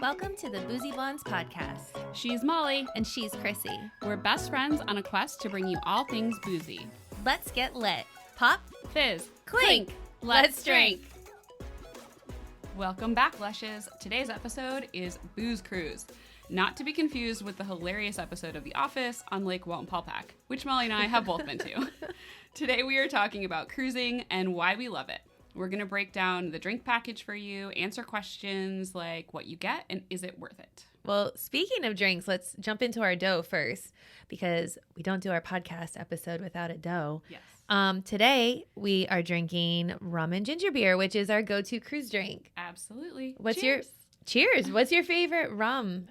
Welcome to the Boozy Blondes podcast. She's Molly. And she's Chrissy. We're best friends on a quest to bring you all things boozy. Let's get lit. Pop, Fizz, clink, let's drink. Welcome back, Lushes. Today's episode is Booze Cruise. Not to be confused with the hilarious episode of The Office on Lake Wallenpaupack, which Molly and I have both been to. Today we are talking about cruising and why we love it. We're going to break down the drink package for you, answer questions like what you get and is it worth it? Well, speaking of drinks, let's jump into our dough first because we don't do our podcast episode without a dough. Yes. Today we are drinking rum and ginger beer, which is our go-to cruise drink. Absolutely. Cheers. What's your favorite rum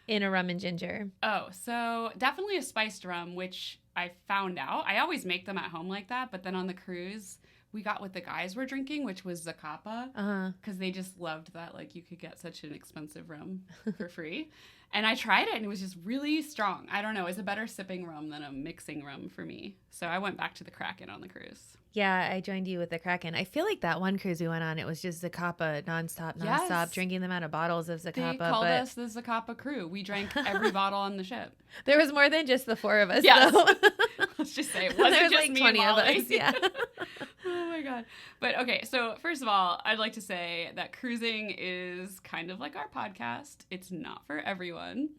in a rum and ginger? Oh, so definitely a spiced rum, which I found out. I always make them at home like that, but then on the cruise, we got what the guys were drinking, which was Zacapa, because they just loved that, like, you could get such an expensive rum for free. And I tried it, and it was just really strong. I don't know. It's a better sipping rum than a mixing rum for me. So I went back to the Kraken on the cruise. Yeah, I joined you with the Kraken. I feel like that one cruise we went on, it was just Zacapa nonstop, Yes. drinking them out of bottles of Zacapa. They called us the Zacapa crew. We drank every bottle on the ship. There was more than just the four of us, Yes. though. Let's just say it wasn't There was just like me 20 and of Molly. us, yeah. Oh my God. But okay, so first of all, I'd like to say that cruising is kind of like our podcast. It's not for everyone,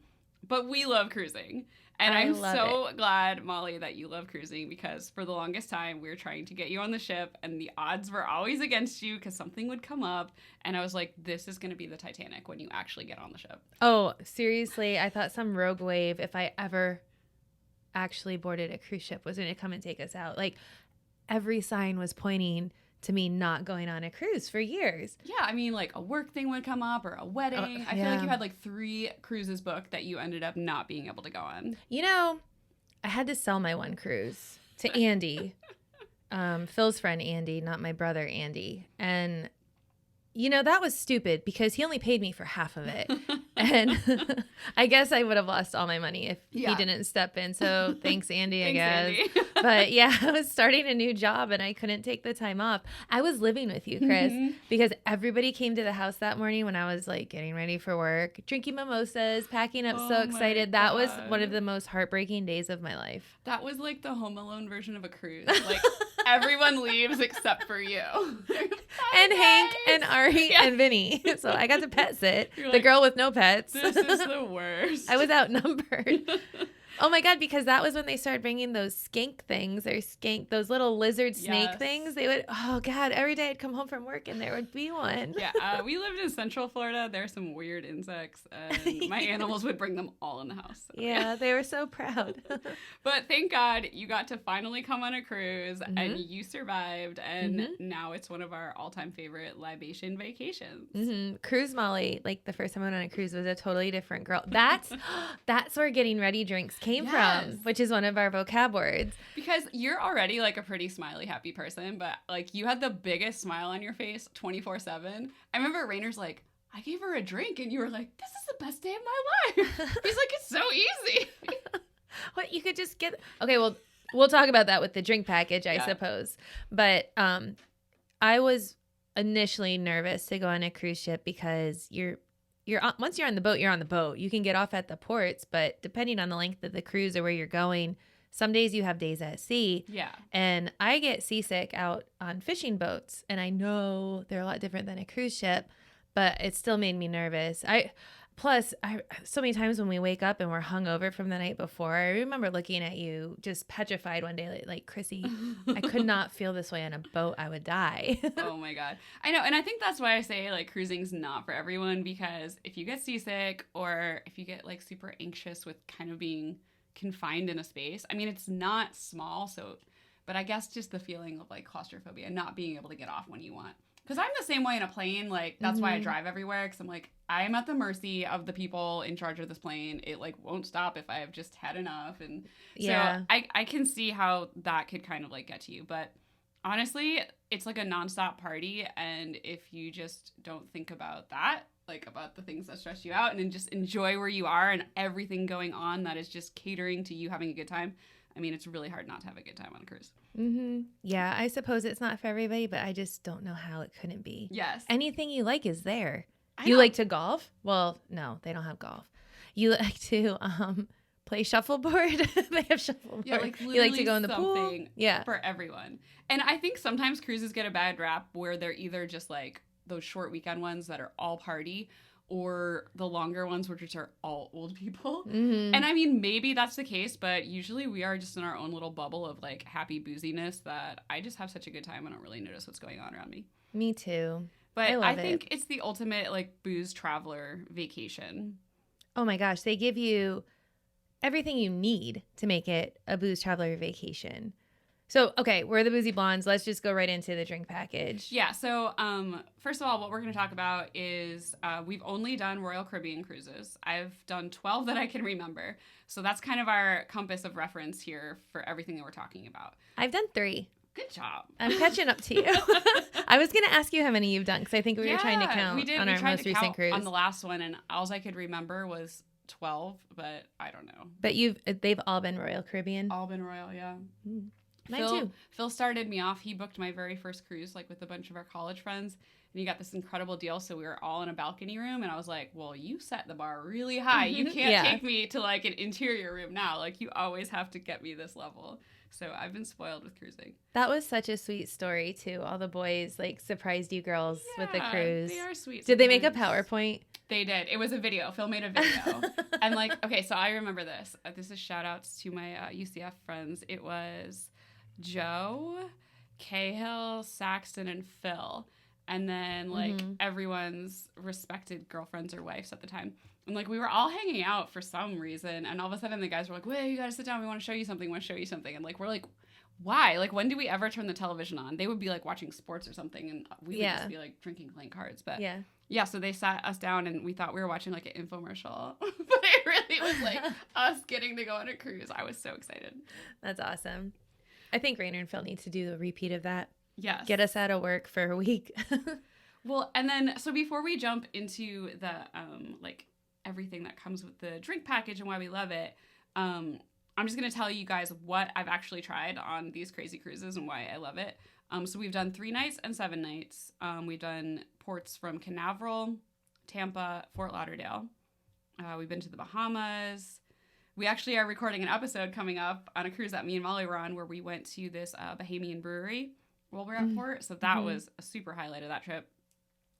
but we love cruising. And I'm so glad, Molly, that you love cruising because for the longest time we were trying to get you on the ship and the odds were always against you because something would come up. And I was like, this is going to be the Titanic when you actually get on the ship. Oh, seriously, I thought some rogue wave, if I ever actually boarded a cruise ship, was going to come and take us out. Like, every sign was pointing to me not going on a cruise for years. Yeah, I mean, like a work thing would come up or a wedding. I feel like you had like 3 cruises booked that you ended up not being able to go on. You know, I had to sell my one cruise to Andy, Phil's friend Andy, not my brother Andy. And, you know, that was stupid because he only paid me for half of it. And I guess I would have lost all my money if he didn't step in. So thanks, Andy, I guess. Andy. But yeah, I was starting a new job and I couldn't take the time off. I was living with you, Chris, because everybody came to the house that morning when I was like getting ready for work, drinking mimosas, packing up, so excited. That was one of the most heartbreaking days of my life. That was like the Home Alone version of a cruise. Like everyone leaves except for you. And Hank and Ari and Vinny. So I got to pet sit. You're the like, girl with no pets. This is the worst. I was outnumbered. Oh my God, because that was when they started bringing those skink things or those little lizard snake things. They would, oh God, every day I'd come home from work and there would be one. Yeah, we lived in Central Florida. There are some weird insects and my animals would bring them all in the house. So, yeah, they were so proud. But thank God you got to finally come on a cruise and you survived. And now it's one of our all-time favorite libation vacations. Cruise Molly, like the first time I went on a cruise was a totally different girl. That's where getting ready drinks came from, which is one of our vocab words. Because you're already like a pretty smiley, happy person, but like you had the biggest smile on your face 24/7. I remember Rainer's like, I gave her a drink and you were like, this is the best day of my life. He's like, it's so easy. What, you could just get, okay, well, we'll talk about that with the drink package, I suppose. But I was initially nervous to go on a cruise ship because once you're on the boat, you're on the boat. You can get off at the ports, but depending on the length of the cruise or where you're going, some days you have days at sea. Yeah. And I get seasick out on fishing boats, and I know they're a lot different than a cruise ship, but it still made me nervous. So many times when we wake up and we're hungover from the night before, I remember looking at you just petrified one day, like Chrissy, I could not feel this way on a boat. I would die. Oh my God. I know. And I think that's why I say like cruising's not for everyone, because if you get seasick or if you get like super anxious with kind of being confined in a space, I mean, it's not small. But I guess just the feeling of like claustrophobia, not being able to get off when you want. Because I'm the same way in a plane. Like, that's why I drive everywhere. Because I'm like, I'm at the mercy of the people in charge of this plane. It, like, won't stop if I have just had enough. And so I can see how that could kind of, like, get to you. But honestly, it's like a nonstop party. And if you just don't think about that, like, about the things that stress you out and then just enjoy where you are and everything going on that is just catering to you having a good time, I mean, it's really hard not to have a good time on a cruise. Yeah, I suppose it's not for everybody, but I just don't know how it couldn't be. Yes. Anything you like is there. You like to golf? Well, no, they don't have golf. You like to play shuffleboard? They have shuffleboard. Yeah, like you like to go in the pool? Yeah. For everyone. And I think sometimes cruises get a bad rap where they're either just like those short weekend ones that are all party, or the longer ones which are all old people. Mm-hmm. And I mean, maybe that's the case, but usually we are just in our own little bubble of like happy booziness that I just have such a good time. I don't really notice what's going on around me. Me too. But I think it's the ultimate like booze traveler vacation. Oh my gosh, they give you everything you need to make it a booze traveler vacation. So, okay, we're the Boozy Blondes. Let's just go right into the drink package. Yeah, so first of all, what we're going to talk about is we've only done Royal Caribbean cruises. I've done 12 that I can remember. So that's kind of our compass of reference here for everything that we're talking about. I've done 3. Good job. I'm catching up to you. I was going to ask you how many you've done because I think we were trying to count on our most recent cruise. On the last one, and all I could remember was 12, but I don't know. But they've all been Royal Caribbean? All been Royal, yeah. Mm. Mine too. Phil started me off. He booked my very first cruise, like with a bunch of our college friends, and he got this incredible deal. So we were all in a balcony room, and I was like, "Well, you set the bar really high. You can't take me to like an interior room now. Like you always have to get me this level." So I've been spoiled with cruising. That was such a sweet story too. All the boys like surprised you girls with the cruise. They are sweet. Did they make a PowerPoint? They did. It was a video. Phil made a video. And like, okay, so I remember this. This is shout outs to my UCF friends. It was Joe, Cahill, Saxton, and Phil. And then like everyone's respected girlfriends or wives at the time. And like we were all hanging out for some reason. And all of a sudden the guys were like, wait, you got to sit down. We want to show you something. And like, we're like, why? Like, when do we ever turn the television on? They would be like watching sports or something. And we would just be like drinking, playing cards. But yeah, so they sat us down and we thought we were watching like an infomercial. But it really was like us getting to go on a cruise. I was so excited. That's awesome. I think Rainer and Phil need to do a repeat of that. Yes. Get us out of work for a week. Well, and then, so before we jump into the, like, everything that comes with the drink package and why we love it, I'm just going to tell you guys what I've actually tried on these crazy cruises and why I love it. So we've done 3 nights and 7 nights. We've done ports from Canaveral, Tampa, Fort Lauderdale. We've been to the Bahamas. We actually are recording an episode coming up on a cruise that me and Molly were on where we went to this Bahamian brewery while we're at port. So that was a super highlight of that trip.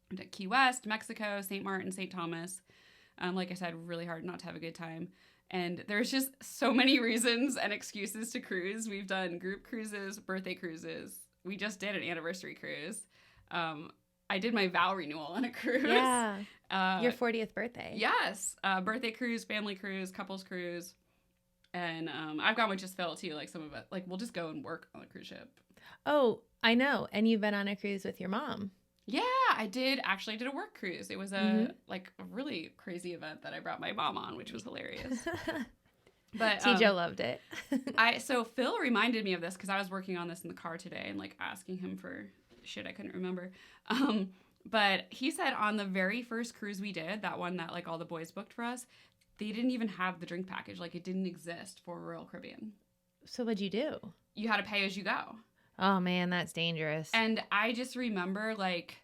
We did Key West, Mexico, St. Martin, St. Thomas. Like I said, really hard not to have a good time. And there's just so many reasons and excuses to cruise. We've done group cruises, birthday cruises. We just did an anniversary cruise. I did my vow renewal on a cruise. Yeah. Your 40th birthday. Yes. Birthday cruise, family cruise, couples cruise. And I've gone with just Phil too. Like some of it, like we'll just go and work on the cruise ship. Oh, I know. And you've been on a cruise with your mom. Yeah, I did a work cruise. It was a really crazy event that I brought my mom on, which was hilarious. But TJ loved it. So Phil reminded me of this because I was working on this in the car today and like asking him for shit I couldn't remember. But he said on the very first cruise we did, that one that like all the boys booked for us, they didn't even have the drink package. Like it didn't exist for Royal Caribbean. So what'd you do? You had to pay as you go. Oh man, that's dangerous. And I just remember like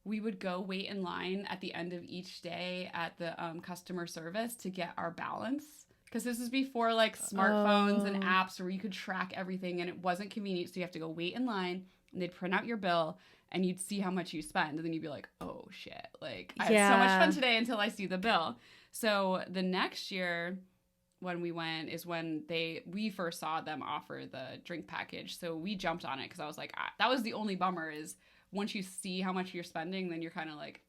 we would go wait in line at the end of each day at the customer service to get our balance. Because this is before like smartphones and apps where you could track everything and it wasn't convenient. So you have to go wait in line and they'd print out your bill and you'd see how much you spend. And then you'd be like, oh shit, like I had so much fun today until I see the bill. So the next year when we went is when we first saw them offer the drink package. So we jumped on it because I was like, that was the only bummer is once you see how much you're spending, then you're kind of like,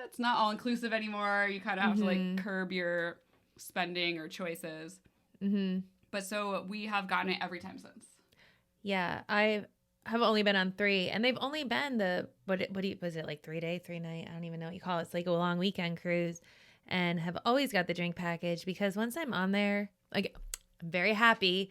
it's not all inclusive anymore. You kind of have to like curb your spending or choices. But so we have gotten it every time since. Yeah, I have only been on 3 and they've only been was it like 3 day, 3 night? I don't even know what you call it. It's like a long weekend cruise and have always got the drink package because once I'm on there, like I'm very happy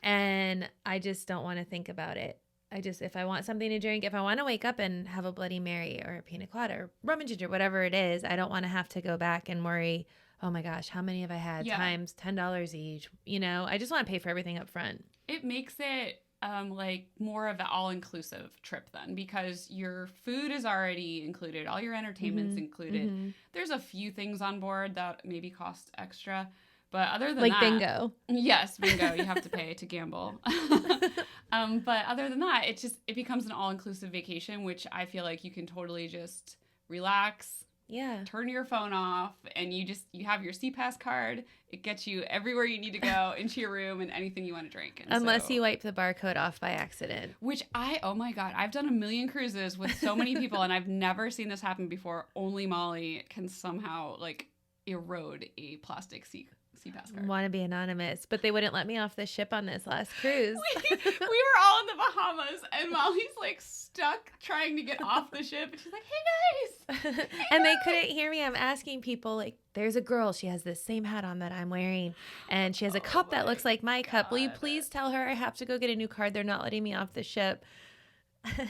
and I just don't want to think about it. If I want something to drink, if I want to wake up and have a Bloody Mary or a pina colada or rum and ginger, whatever it is, I don't want to have to go back and worry, oh my gosh, how many have I had times $10 each? You know, I just want to pay for everything up front. It makes it like more of the all-inclusive trip then, because your food is already included, all your entertainment's included. There's a few things on board that maybe cost extra, but other than like that, bingo. Yes, bingo. You have to pay to gamble. But other than that, it becomes an all-inclusive vacation, which I feel like you can totally just relax. Yeah. Turn your phone off, and you have your CPass card. It gets you everywhere you need to go, into your room, and anything you want to drink. And unless you wipe the barcode off by accident. Oh my God, I've done a million cruises with so many people, and I've never seen this happen before. Only Molly can somehow like erode a plastic CPass card. Want to be anonymous, but they wouldn't let me off the ship on this last cruise. we were all in the Bahamas, and Molly's like stuck trying to get off the ship, and she's like, "Hey guys!" And they couldn't hear me. I'm asking people, like, there's a girl. She has this same hat on that I'm wearing, and she has a cup that looks like my cup. Will you please tell her I have to go get a new card? They're not letting me off the ship.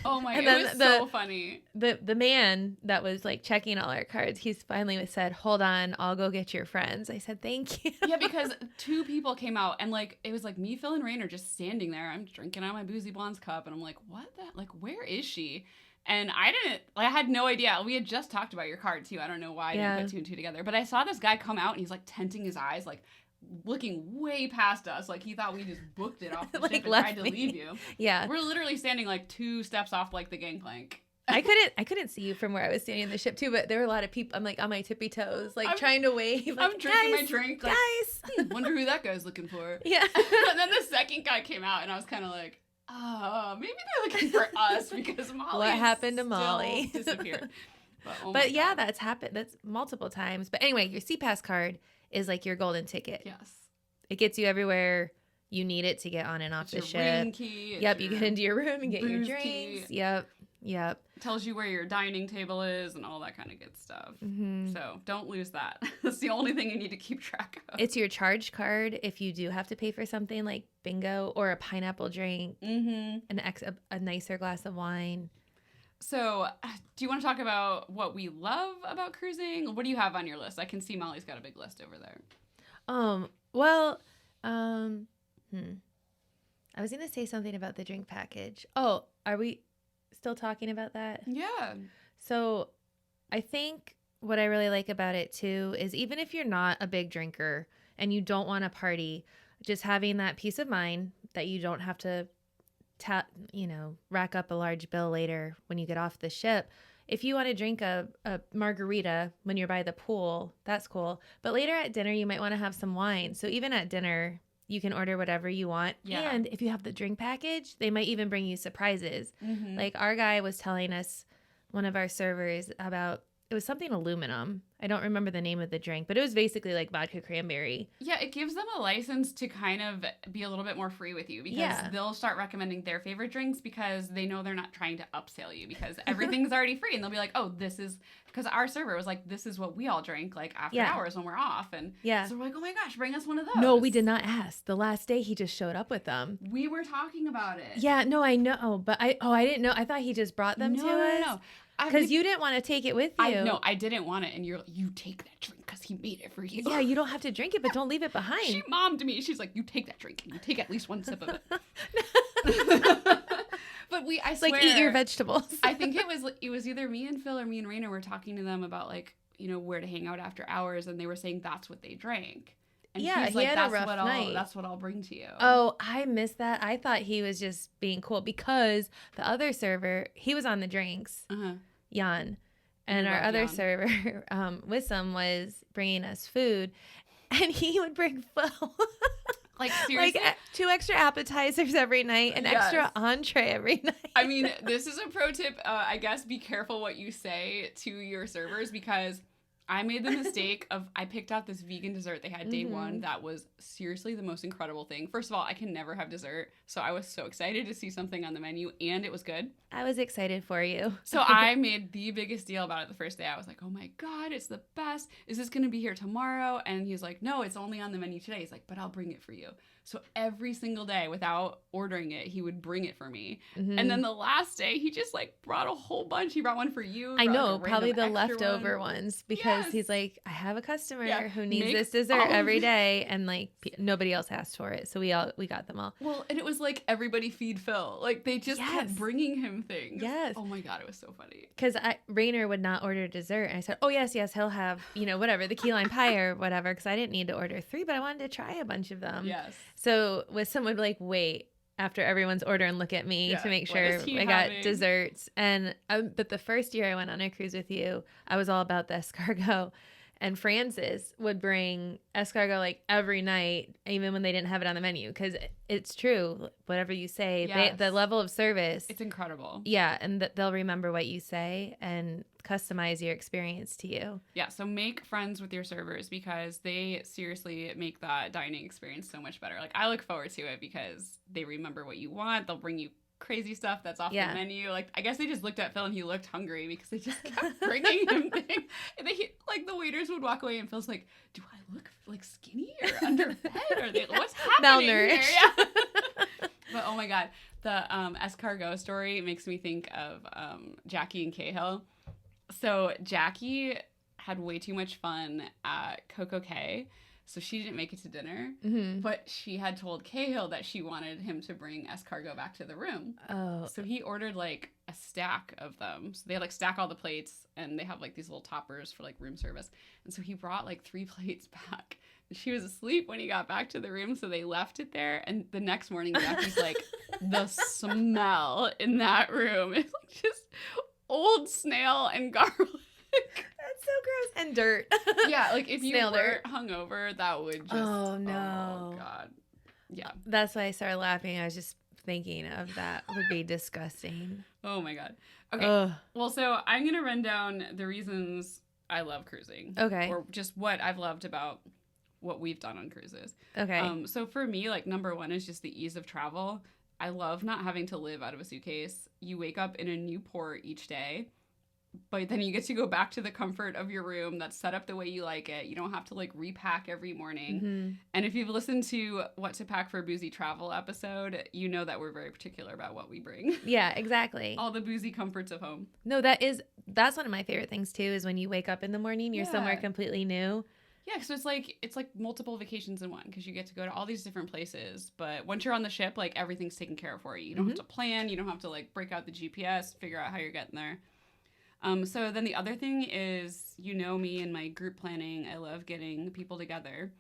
Oh my God, it was so funny. The man that was like checking all our cards, he's finally said, "Hold on, I'll go get your friends." I said, "Thank you." Yeah, because two people came out, and like it was like me, Phil, and Rain are just standing there. I'm drinking out my Boozy Blondes cup, and I'm like, "What the? Like, where is she?" And I had no idea. We had just talked about your card too. I don't know why I didn't put two and two together, but I saw this guy come out, and he's like tenting his eyes, like looking way past us, like he thought we just booked it off the like ship and tried to leave you. Yeah, we're literally standing like 2 steps off like the gangplank. I couldn't see you from where I was standing in the ship too, but there were a lot of people. I'm like on my tippy toes, like trying to wave. Like, I'm drinking my drink, like, guys. Wonder who that guy's looking for. Yeah. And then the second guy came out, and I was kind of like, oh, maybe they're looking for us because Molly. What happened to Molly? Disappeared. But yeah, that's happened. That's multiple times. But anyway, your CPass card is like your golden ticket. Yes. It gets you everywhere you need it to get on and off the ship. Room key, yep, you get into your room and get your drinks. Key. Yep. Tells you where your dining table is and all that kind of good stuff. Mm-hmm. So don't lose that. That's the only thing you need to keep track of. It's your charge card if you do have to pay for something like bingo or a pineapple drink, a nicer glass of wine. So do you want to talk about what we love about cruising? What do you have on your list? I can see Molly's got a big list over there. I was going to say something about the drink package. Oh, are we still talking about that? Yeah. So I think what I really like about it too is even if you're not a big drinker and you don't want to party, just having that peace of mind that you don't have to rack up a large bill later when you get off the ship. If you want to drink a margarita when you're by the pool, that's cool. But later at dinner, you might want to have some wine. So even at dinner, you can order whatever you want. Yeah. And if you have the drink package, they might even bring you surprises. Mm-hmm. Like our guy was telling us, one of our servers, about, it was something aluminum. I don't remember the name of the drink, but it was basically like vodka cranberry. Yeah, it gives them a license to kind of be a little bit more free with you because they'll start recommending their favorite drinks because they know they're not trying to upsell you because everything's already free. And they'll be like, oh, this is, because our server was like, this is what we all drink like after hours when we're off. And so we're like, oh my gosh, bring us one of those. No, we did not ask. The last day he just showed up with them. We were talking about it. Yeah, no, I know. But I didn't know. I thought he just brought them to us. No. Because you didn't want to take it with you. No, I didn't want it. And you take that drink because he made it for you. Yeah, you don't have to drink it, but don't leave it behind. She mommed me. She's like, you take that drink and you take at least one sip of it. But I swear. Like, eat your vegetables. I think it was either me and Phil or me and Raina were talking to them about, like, where to hang out after hours. And they were saying that's what they drank. And yeah, he's like, had a rough night. That's what I'll bring to you. Oh, I missed that. I thought he was just being cool because the other server, he was on the drinks. Jan. And our other server, Wissam, was bringing us food, and he would bring Phil. Like, seriously? Like 2 extra appetizers every night, an extra entree every night. I mean, this is a pro tip. I guess be careful what you say to your servers because I made the mistake of, I picked out this vegan dessert they had day one that was seriously the most incredible thing. First of all, I can never have dessert, so I was so excited to see something on the menu, and it was good. I was excited for you. So I made the biggest deal about it the first day. I was like, oh my God, it's the best. Is this going to be here tomorrow? And he's like, no, it's only on the menu today. He's like, but I'll bring it for you. So every single day without ordering it, he would bring it for me. Mm-hmm. And then the last day, he just like brought a whole bunch. He brought one for you. I know, like, probably the extra leftover ones because he's like, I have a customer who needs this dessert every day, and like nobody else asked for it, so we got them all. Well, and it was like everybody feed Phil. Like they just kept bringing him things. Yes. Oh my God, it was so funny. Because Rainer would not order dessert, and I said, oh yes, he'll have whatever, the key lime pie or whatever, because I didn't need to order 3, but I wanted to try a bunch of them. Yes. So with someone like wait after everyone's order and look at me to make sure I got desserts. And but the first year I went on a cruise with you, I was all about the escargot. And Francis would bring escargot like every night, even when they didn't have it on the menu. Because it's true, whatever you say, the level of service. It's incredible. Yeah, and they'll remember what you say and customize your experience to you. Yeah, so make friends with your servers because they seriously make that dining experience so much better. Like I look forward to it because they remember what you want. They'll bring you crazy stuff that's off the menu. Like I guess they just looked at Phil and he looked hungry because they just kept bringing him things. And like the waiters would walk away and Phil's like, "Do I look like skinny or underfed? Or they what's happening here?" Yeah. But oh my God, the escargot story makes me think of Jackie and Cahill. So Jackie had way too much fun at Coco K. So she didn't make it to dinner, but she had told Cahill that she wanted him to bring escargot back to the room. Oh. So he ordered like a stack of them. So they like stack all the plates and they have like these little toppers for like room service. And so he brought like 3 plates back. She was asleep when he got back to the room, so they left it there. And the next morning, Jackie's like, the smell in that room is like just old snail and garlic. That's so gross. And dirt. Yeah, like if you were hungover, that would just... Oh, no. Oh, God. Yeah. That's why I started laughing. I was just thinking of that. Would be disgusting. Oh, my God. Okay. Ugh. Well, so I'm going to run down the reasons I love cruising. Okay. Or just what I've loved about what we've done on cruises. Okay. So for me, like number one is just the ease of travel. I love not having to live out of a suitcase. You wake up in a new port each day, but then you get to go back to the comfort of your room that's set up the way you like it. You don't have to like repack every morning. Mm-hmm. And if you've listened to What to Pack for a Boozy Travel episode, you know that we're very particular about what we bring. Yeah, exactly. All the boozy comforts of home. No, that's one of my favorite things too, is when you wake up in the morning, you're somewhere completely new. Yeah, so it's like multiple vacations in one because you get to go to all these different places. But once you're on the ship, like everything's taken care of for you. You don't have to plan. You don't have to like break out the GPS, figure out how you're getting there. So then the other thing is, you know me and my group planning. I love getting people together.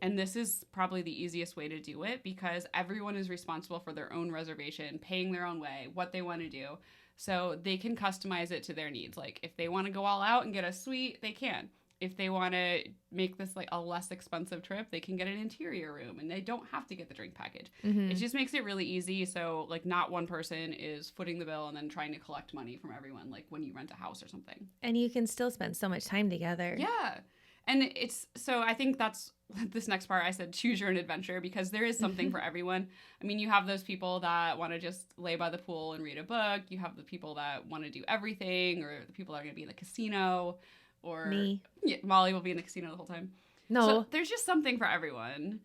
And this is probably the easiest way to do it because everyone is responsible for their own reservation, paying their own way, what they want to do. So they can customize it to their needs. Like if they want to go all out and get a suite, they can. If they want to make this like a less expensive trip, they can get an interior room and they don't have to get the drink package. Mm-hmm. It just makes it really easy. So like not one person is footing the bill and then trying to collect money from everyone, like when you rent a house or something. And you can still spend so much time together. Yeah. And so I think that's this next part I said, choose your own adventure, because there is something for everyone. I mean, you have those people that want to just lay by the pool and read a book. You have the people that want to do everything, or the people that are going to be in the casino. Or me. Yeah, Molly will be in the casino the whole time. No. So there's just something for everyone.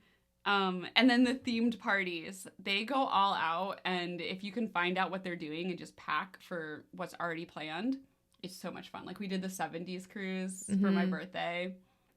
And then the themed parties, they go all out. And if you can find out what they're doing and just pack for what's already planned, it's so much fun. Like we did the 70s cruise for my birthday.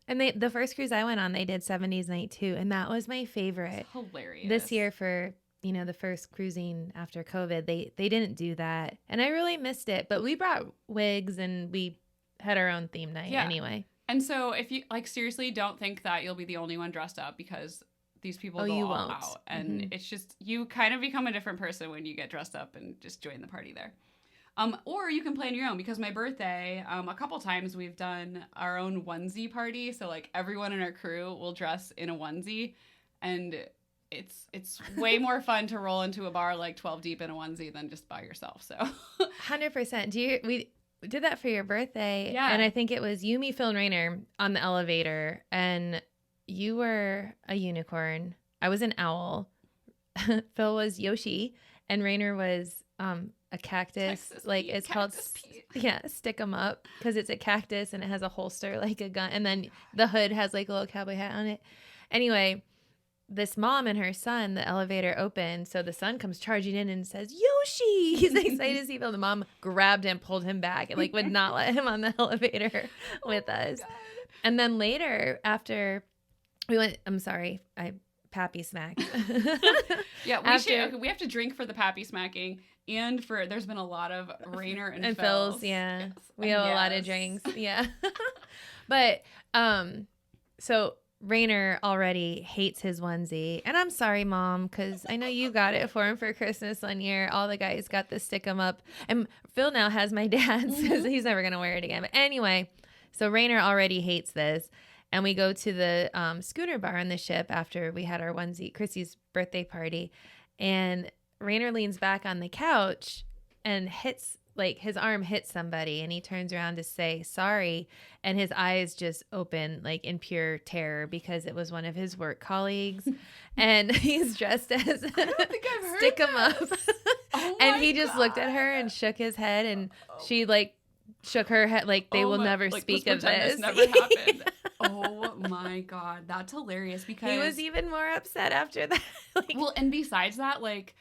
And the first cruise I went on, they did 70s night too. And that was my favorite. It's hilarious. This year for, the first cruising after COVID, they didn't do that. And I really missed it. But we brought wigs and we had our own theme night anyway. And so if you seriously don't think that you'll be the only one dressed up, because these people go all out, and it's just, you kind of become a different person when you get dressed up and just join the party there. Or you can plan your own, because my birthday, a couple times we've done our own onesie party. So like everyone in our crew will dress in a onesie, and it's way more fun to roll into a bar like 12 deep in a onesie than just by yourself. So 100%. We did that for your birthday. Yeah. And I think it was you, me, Phil, and Rainer on the elevator. And you were a unicorn. I was an owl. Phil was Yoshi. And Rainer was a cactus. Texas like Pete. it's Cactus called, Pete. Stick 'em Up. Because it's a cactus and it has a holster like a gun. And then the hood has like a little cowboy hat on it. Anyway, this mom and her son, the elevator opened. So the son comes charging in and says, Yoshi. He's excited to see Phil. The mom grabbed him, pulled him back, and like would not let him on the elevator with us. God. And then later, after we went, I'm sorry, I pappy smacked. Yeah, we have to drink for the pappy smacking. And there's been a lot of Rainer and Phil's. Yeah. Yes. We have a lot of drinks. Yeah. But, so Rainer already hates his onesie. And I'm sorry, Mom, because I know you got it for him for Christmas one year. All the guys got the stick 'em up. And Phil now has my dad's. So he's never going to wear it again. But anyway, so Rainer already hates this. And we go to the schooner bar on the ship after we had our Chrissy's birthday party. And Rainer leans back on the couch and his arm hits somebody, and he turns around to say sorry, and his eyes just open like in pure terror because it was one of his work colleagues, and he's dressed as I don't think I've heard stick 'em up. Oh and he just looked at her and shook his head, and she like shook her head like they will never speak of this. Never happened. Oh my God, that's hilarious because he was even more upset after that. Well, and besides that, like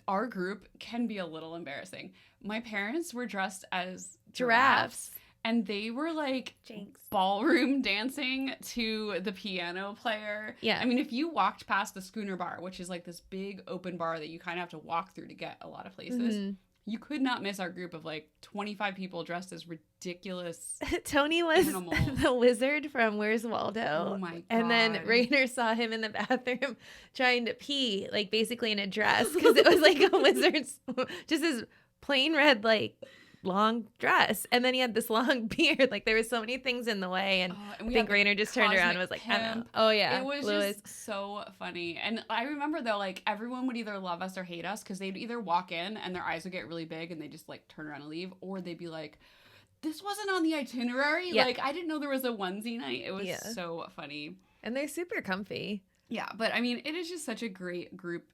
our group can be a little embarrassing. My parents were dressed as giraffes. And they were like ballroom dancing to the piano player. Yeah. I mean, if you walked past the schooner bar, which is like this big open bar that you kind of have to walk through to get a lot of places, you could not miss our group of like 25 people dressed as ridiculous Tony was animals. The wizard from Where's Waldo. Oh my God. And then Rainer saw him in the bathroom trying to pee, like basically in a dress, because it was like a wizard's, just his plain red, like long dress. And then he had this long beard. Like there were so many things in the way. And I think Rainer just turned around and was like, I don't know. Oh yeah. It was just so funny. And I remember though, like everyone would either love us or hate us because they'd either walk in and their eyes would get really big and they just like turn around and leave, or they'd be like, this wasn't on the itinerary. Yeah. Like I didn't know there was a onesie night. It was so funny. And they're super comfy. Yeah. But I mean, it is just such a great group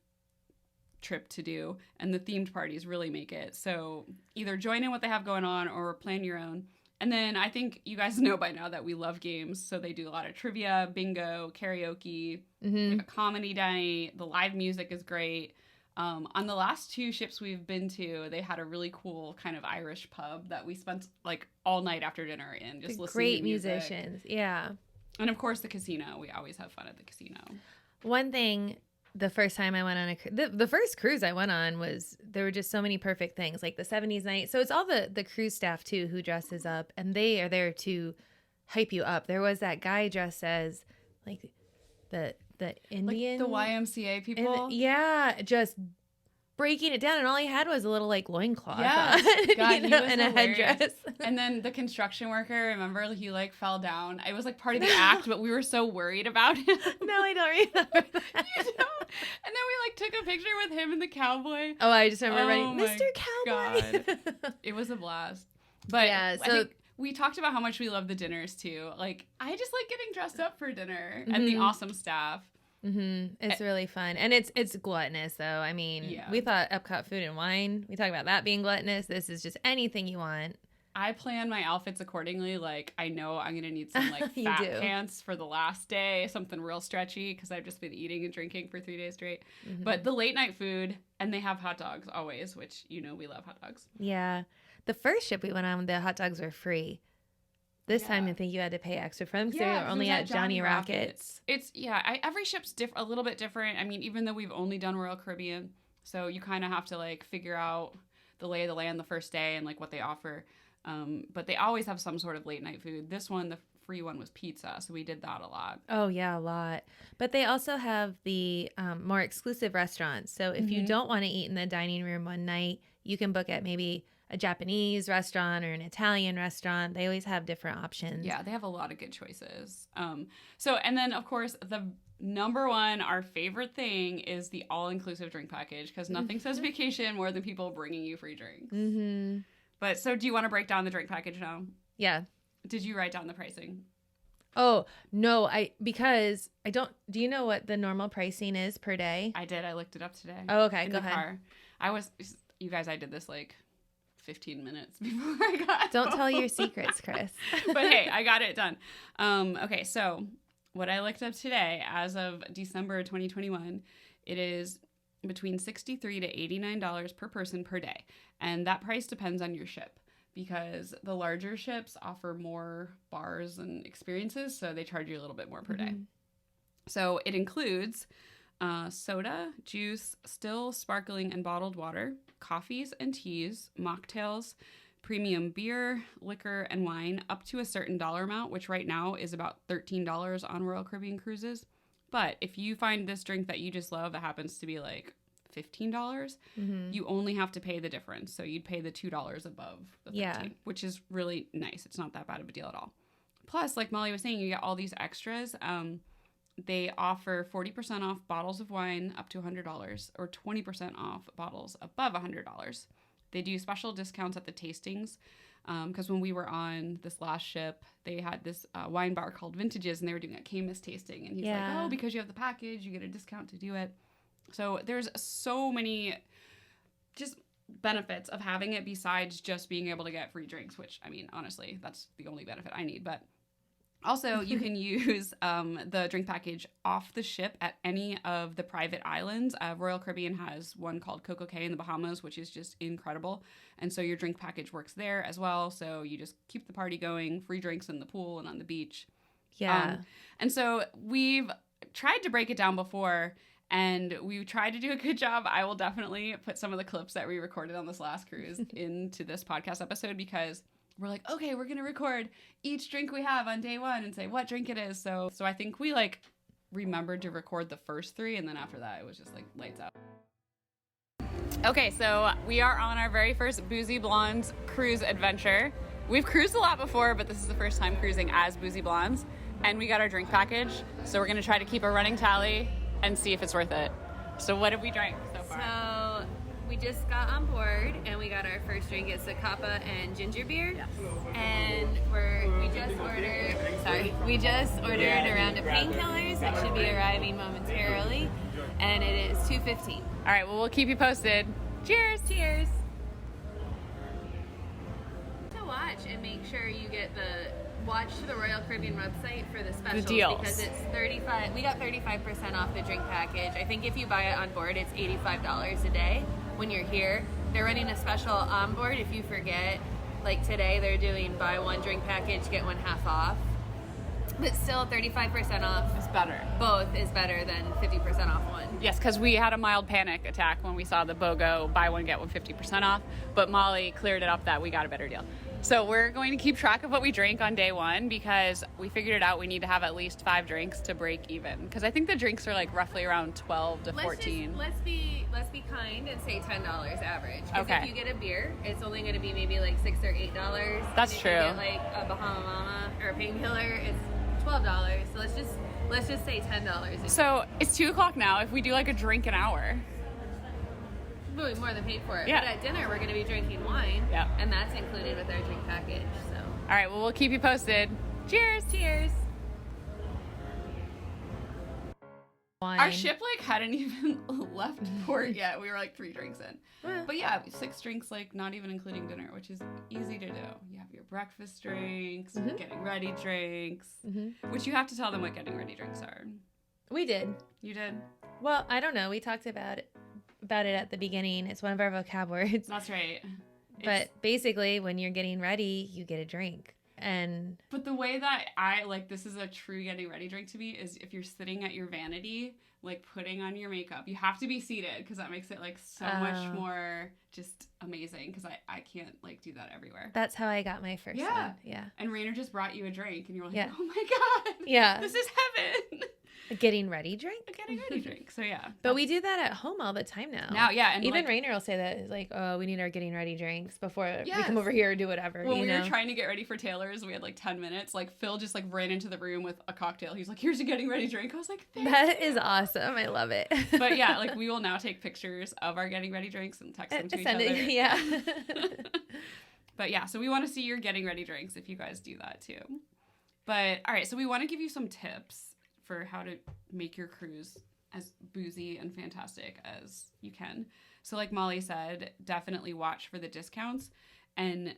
trip to do, and the themed parties really make it. So either join in what they have going on or plan your own. And then I think you guys know by now that we love games, so they do a lot of trivia, bingo, karaoke, they have a comedy night. The live music is great. On the last two ships we've been to, they had a really cool kind of Irish pub that we spent like all night after dinner in, just listening great to music. Musicians. Yeah. And of course the casino. We always have fun at the casino. One thing, the first time I went on the first cruise I went on there were just so many perfect things, like the 70s night. So it's all the cruise staff too who dresses up, and they are there to hype you up. There was that guy dressed as like the Indian, like the YMCA people. Just breaking it down, and all he had was a little like loincloth on, God, and a headdress. And then the construction worker, remember, he like fell down. It was like part of the act, but we were so worried about him. No, I don't remember that. You don't? And then we like took a picture with him and the cowboy. Oh, I just remember running, Mr. Cowboy. God. It was a blast. But yeah, so I think we talked about how much we love the dinners too. Like I just like getting dressed up for dinner and the awesome staff. It's really fun, and it's gluttonous though. I mean, we thought Epcot food and wine, we talk about that being gluttonous. This is just anything you want. I plan my outfits accordingly. Like I know I'm gonna need some like fat pants for the last day, something real stretchy because I've just been eating and drinking for 3 days straight. But the late night food, and they have hot dogs always, which we love hot dogs. Yeah, the first ship we went on, the hot dogs were free. This time I think you had to pay extra for them because they were only at Johnny Rockets. It's every ship's a little bit different. I mean, even though we've only done Royal Caribbean, so you kind of have to like figure out the lay of the land the first day and like what they offer. But they always have some sort of late night food. This one, the free one, was pizza, so we did that a lot. Oh yeah, a lot. But they also have the more exclusive restaurants. So if you don't want to eat in the dining room one night, you can book at maybe a Japanese restaurant or an Italian restaurant. They always have different options. Yeah, they have a lot of good choices. And then of course the number one, our favorite thing is the all-inclusive drink package, because nothing says vacation more than people bringing you free drinks. But so do you want to break down the drink package now? Yeah. Did you write down the pricing? Oh, no, because I don't. Do you know what the normal pricing is per day? I did. I looked it up today. Oh, okay. Go ahead. I did this like 15 minutes before I got Don't home. tell your secrets, Chris. But hey, I got it done. Okay, so what I looked up today, as of December 2021, it is between $63 to $89 per person per day. And that price depends on your ship, because the larger ships offer more bars and experiences, so they charge you a little bit more per day. So it includes soda, juice, still, sparkling, and bottled water, coffees and teas, mocktails, premium beer, liquor, and wine up to a certain dollar amount, which right now is about $13 on Royal Caribbean cruises. But if you find this drink that you just love that happens to be like $15, you only have to pay the difference. So you'd pay the $2 above the 13, which is really nice. It's not that bad of a deal at all. Plus, like Molly was saying, you get all these extras. They offer 40% off bottles of wine up to $100 or 20% off bottles above $100. They do special discounts at the tastings, because when we were on this last ship, they had this wine bar called Vintages, and they were doing a Camus tasting. And he's like, oh, because you have the package, you get a discount to do it. So there's so many just benefits of having it besides just being able to get free drinks, which, I mean, honestly, that's the only benefit I need. But also, you can use the drink package off the ship at any of the private islands. Royal Caribbean has one called Coco Cay in the Bahamas, which is just incredible. And so your drink package works there as well. So you just keep the party going, free drinks in the pool and on the beach. Yeah. And so we've tried to break it down before, and we tried to do a good job. I will definitely put some of the clips that we recorded on this last cruise into this podcast episode, because we're like, okay, we're going to record each drink we have on day one and say what drink it is. So I think we like remembered to record the first 3, and then after that, it was just like lights out. Okay, so we are on our very first Boozy Blondes cruise adventure. We've cruised a lot before, but this is the first time cruising as Boozy Blondes. And we got our drink package, so we're going to try to keep a running tally and see if it's worth it. So what have we drank so far? So we just got on board and we got our first drink. It's a Kappa and ginger beer. Yes. And we just ordered a round of painkillers. It should be arriving momentarily. And it is $2.15. All right, well, we'll keep you posted. Cheers. Cheers. To watch and make sure you get watch the Royal Caribbean website for the specials, because it's 35. We got 35% off the drink package. I think if you buy it on board, it's $85 a day. When you're here, they're running a special on board. If you forget, like today, they're doing buy one drink package, get one half off. But still, 35% off. It's better. Both is better than 50% off one. Yes, because we had a mild panic attack when we saw the BOGO buy one get one 50% off. But Molly cleared it up that we got a better deal. So we're going to keep track of what we drank on day one, because we figured it out. We need to have at least 5 drinks to break even, because I think the drinks are like roughly around 12 to 14. Let's be kind and say $10 average. Okay. If you get a beer, it's only going to be maybe like $6 or $8. That's if true. You get like a Bahama Mama or a painkiller, it's $12. So let's just say $10. So it's 2:00 now. If we do like a drink an hour, really more than paid for it. Yeah. But at dinner, we're going to be drinking wine. Yeah. And that's included with our drink package. So. All right, well, we'll keep you posted. Cheers. Cheers. Wine. Our ship like hadn't even left port yet. We were like 3 drinks in. But yeah, 6 drinks, like not even including dinner, which is easy to do. You have your breakfast drinks, getting ready drinks, which you have to tell them what getting ready drinks are. We did. You did? Well, I don't know. We talked about it at the beginning. It's one of our vocab words. That's right. But basically, when you're getting ready, you get a drink. But the way that I like, this is a true getting ready drink to me, is if you're sitting at your vanity, like putting on your makeup, you have to be seated, because that makes it like so much more just amazing, because I can't like do that everywhere. That's how I got my first one. Yeah. And Rainer just brought you a drink and you were like, yeah. Oh my God. Yeah. This is heaven. A getting ready drink? A getting ready drink. So yeah. But we do that at home all the time now. Now, yeah. And even like, Rainer will say that, like, oh, we need our getting ready drinks before we come over here or do whatever. When we were trying to get ready for Taylor's, we had like 10 minutes. Like Phil just like ran into the room with a cocktail. He's like, here's a getting ready drink. I was like, that is awesome. I love it. But yeah, like we will now take pictures of our getting ready drinks and text them to each other. Yeah. But yeah, so we want to see your getting ready drinks if you guys do that too. But all right, so we want to give you some tips for how to make your cruise as boozy and fantastic as you can. So like Molly said, definitely watch for the discounts. And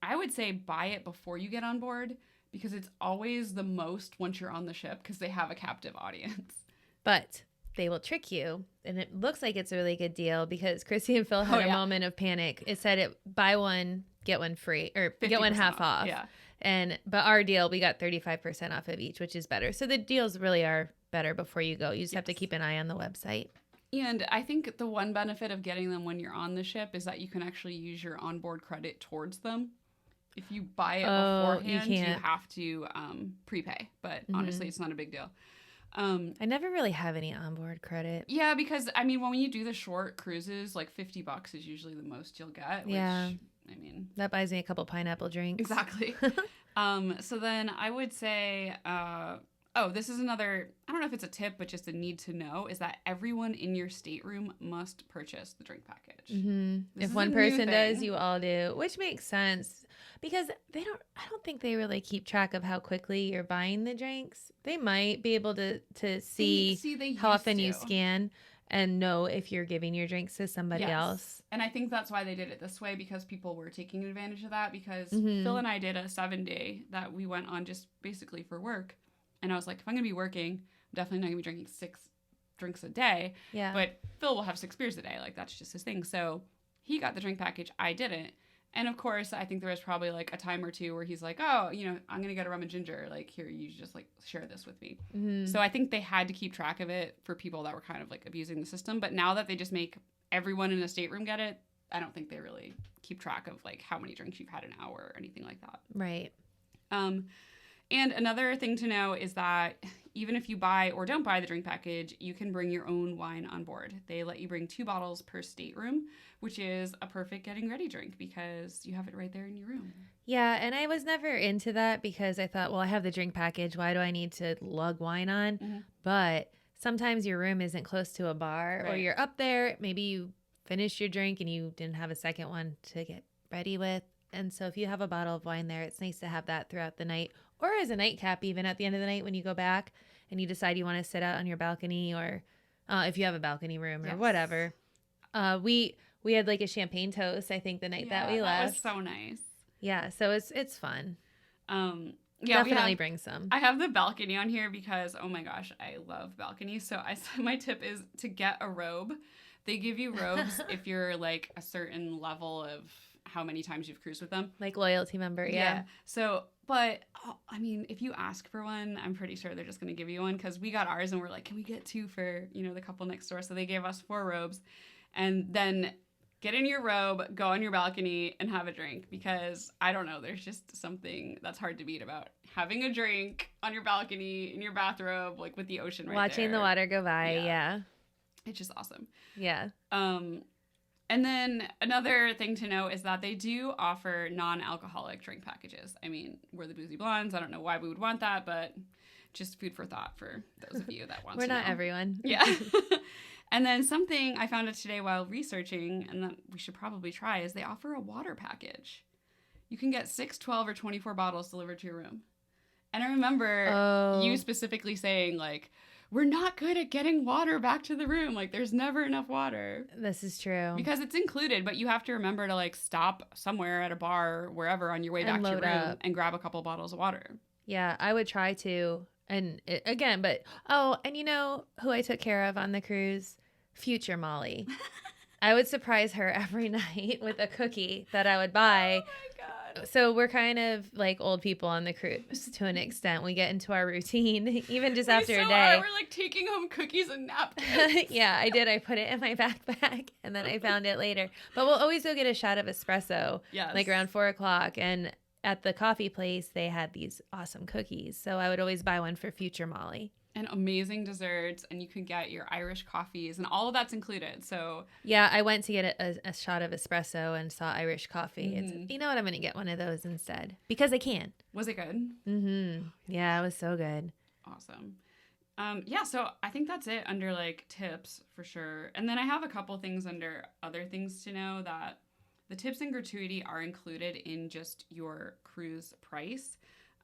I would say buy it before you get on board, because it's always the most once you're on the ship because they have a captive audience. But they will trick you, and it looks like it's a really good deal because Chrissy and Phil had a moment of panic. It said buy one, get one free, or get one half off. Yeah. But our deal, we got 35% off of each, which is better. So the deals really are better before you go. You just have to keep an eye on the website. And I think the one benefit of getting them when you're on the ship is that you can actually use your onboard credit towards them. If you buy it beforehand, you have to prepay. But honestly, it's not a big deal. I never really have any onboard credit. Yeah, because I mean, when you do the short cruises, like $50 is usually the most you'll get. Which, I mean, that buys me a couple pineapple drinks. Exactly. So then I would say, this is another, I don't know if it's a tip, but just a need to know, is that everyone in your stateroom must purchase the drink package. Mm-hmm. If one person does, you all do, which makes sense because I don't think they really keep track of how quickly you're buying the drinks. They might be able to see how often you scan and know if you're giving your drinks to somebody else. And I think that's why they did it this way, because people were taking advantage of that, because Phil and I did a 7-day that we went on just basically for work. And I was like, if I'm going to be working, I'm definitely not going to be drinking 6 drinks a day. Yeah. But Phil will have 6 beers a day. Like, that's just his thing. So he got the drink package. I didn't. And of course, I think there was probably like a time or two where he's like, oh, I'm going to get a rum and ginger. Like, here, you just like share this with me. Mm-hmm. So I think they had to keep track of it for people that were kind of like abusing the system. But now that they just make everyone in a stateroom get it, I don't think they really keep track of like how many drinks you've had an hour or anything like that. Right. And another thing to know is that even if you buy or don't buy the drink package, you can bring your own wine on board. They let you bring 2 bottles per stateroom, which is a perfect getting ready drink because you have it right there in your room. Yeah, and I was never into that because I thought, well, I have the drink package. Why do I need to lug wine on? Mm-hmm. But sometimes your room isn't close to a bar or you're up there. Maybe you finished your drink and you didn't have a second one to get ready with. And so if you have a bottle of wine there, it's nice to have that throughout the night or as a nightcap even at the end of the night when you go back and you decide you want to sit out on your balcony or if you have a balcony room or whatever. We had like a champagne toast, I think, the night that we left. That was so nice. Yeah, so it's fun. Yeah, definitely bring some. I have the balcony on here because, oh my gosh, I love balconies. So my tip is to get a robe. They give you robes if you're like a certain level of how many times you've cruised with them. Like loyalty member, yeah. So, but, I mean, if you ask for one, I'm pretty sure they're just going to give you one because we got ours and we're like, can we get 2 for, the couple next door? So they gave us 4 robes. And then get in your robe, go on your balcony, and have a drink because, I don't know, there's just something that's hard to beat about having a drink on your balcony, in your bathrobe, like with the ocean right there. Watching the water go by, yeah. It's just awesome. Yeah. And then another thing to know is that they do offer non-alcoholic drink packages. I mean, we're the Boozy Blondes. I don't know why we would want that, but just food for thought for those of you that want to know. We're not everyone. Yeah. And then something I found out today while researching, and that we should probably try, is they offer a water package. You can get 6, 12, or 24 bottles delivered to your room. And I remember you specifically saying, like, we're not good at getting water back to the room. Like, there's never enough water. This is true. Because it's included, but you have to remember to, like, stop somewhere at a bar or wherever on your way back to your room and grab a couple bottles of water. Yeah, I would try to. And and you know who I took care of on the cruise? Future Molly. I would surprise her every night with a cookie that I would buy. Oh my God. So we're kind of like old people on the cruise to an extent. We get into our routine, even just after a day. We're like taking home cookies and napkins. Yeah, I did. I put it in my backpack and then I found it later. But we'll always go get a shot of espresso, like around 4:00. And at the coffee place, they had these awesome cookies. So I would always buy one for Future Molly. And amazing desserts, and you could get your Irish coffees, and all of that's included. So yeah, I went to get a shot of espresso and saw Irish coffee. Mm-hmm. It's, you know what, I'm going to get one of those instead because I can. Was it good? Mm-hmm. Yeah, it was so good. Awesome. Yeah, so I think that's it under like tips for sure. And then I have a couple things under other things to know that the tips and gratuity are included in just your cruise price.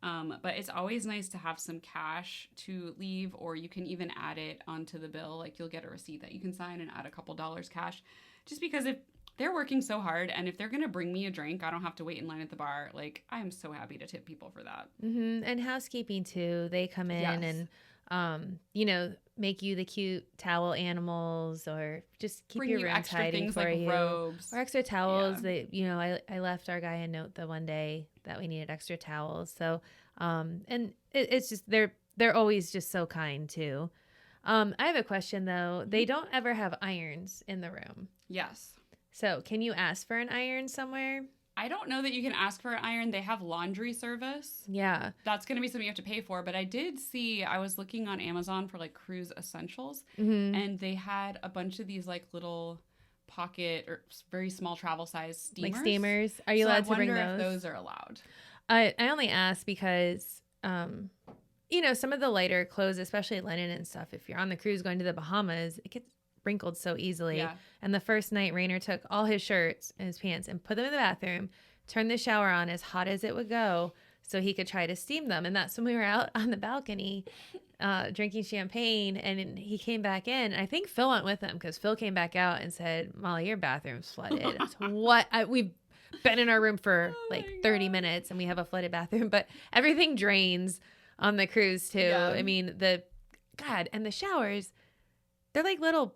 But it's always nice to have some cash to leave, or you can even add it onto the bill. Like you'll get a receipt that you can sign and add a couple dollars cash. Just because if they're working so hard, and if they're going to bring me a drink, I don't have to wait in line at the bar. Like, I am so happy to tip people for that. Mm-hmm. And housekeeping too. They come in and, make you the cute towel animals, or just keep Bring your you room extra tidy things for like you. robes. Or extra towels. Yeah. I left our guy a note the one day that we needed extra towels. So, and it's just, they're always just so kind too. I have a question though. They don't ever have irons in the room. Yes. So can you ask for an iron somewhere? I don't know that you can ask for an iron. They have laundry service. Yeah. That's going to be something you have to pay for. But I was looking on Amazon for like cruise essentials, and they had a bunch of these like little pocket or very small travel size steamers. Like steamers. Are you allowed to bring those? I wonder if those are allowed. I only ask because, some of the lighter clothes, especially linen and stuff, if you're on the cruise going to the Bahamas, it gets wrinkled so easily. Yeah. And the first night, Rainer took all his shirts and his pants and put them in the bathroom, turned the shower on as hot as it would go so he could try to steam them. And that's when we were out on the balcony drinking champagne, and he came back in. I think Phil went with him because Phil came back out and said, Molly, your bathroom's flooded. We've been in our room for 30 minutes and we have a flooded bathroom, but everything drains on the cruise too. Yeah. I mean, and the showers, they're like little,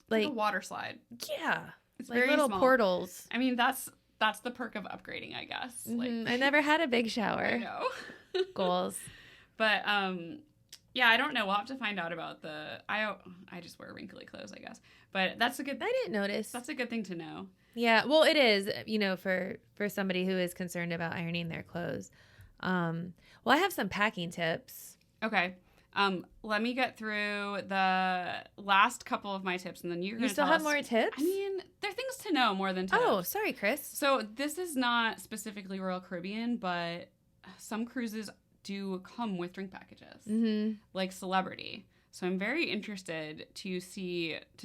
like a water slide. Yeah. It's like very little small. portals. I mean, that's the perk of upgrading, I guess. Mm-hmm. I never had a big shower. I know. Goals. But yeah, I don't know. We'll have to find out about I just wear wrinkly clothes, I guess. But I didn't notice. That's a good thing to know. Yeah, well, it is, for somebody who is concerned about ironing their clothes. Well, I have some packing tips. Okay. Let me get through the last couple of my tips, and then you're going to still have more tips? I mean, they're things to know more than tips. Oh, sorry, Chris. So this is not specifically Royal Caribbean, but some cruises do come with drink packages, like Celebrity. So I'm very interested to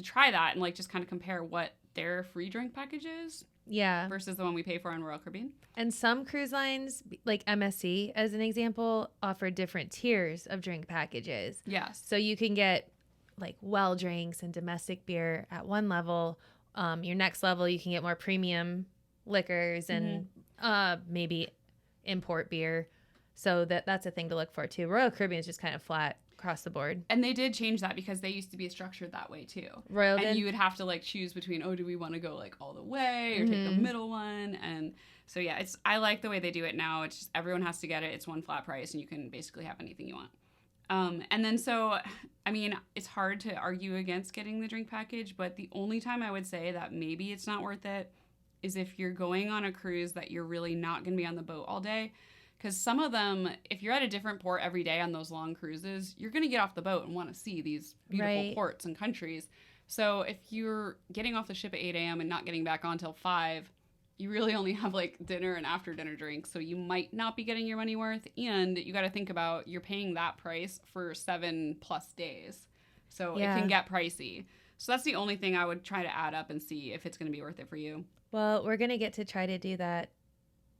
try that and like just kind of compare what their free drink package is. Yeah. Versus the one we pay for on Royal Caribbean. And some cruise lines, like MSC as an example, offer different tiers of drink packages. Yes. So you can get like well drinks and domestic beer at one level. Your next level, you can get more premium liquors and maybe import beer. So that's a thing to look for too. Royal Caribbean is just kind of flat across the board. And they did change that because they used to be structured that way too. Royal and did? You would have to like choose between, do we want to go like all the way or take the middle one? And so yeah, I like the way they do it now. It's just everyone has to get it. It's one flat price and you can basically have anything you want. And then so, I mean, it's hard to argue against getting the drink package, but the only time I would say that maybe it's not worth it is if you're going on a cruise that you're really not going to be on the boat all day. Because some of them, if you're at a different port every day on those long cruises, you're going to get off the boat and want to see these beautiful ports and countries. So if you're getting off the ship at 8 a.m. and not getting back on till 5, you really only have like dinner and after dinner drinks. So you might not be getting your money worth. And you got to think about you're paying that price for 7+ days. So it can get pricey. So that's the only thing I would try to add up and see if it's going to be worth it for you. Well, we're going to get to try to do that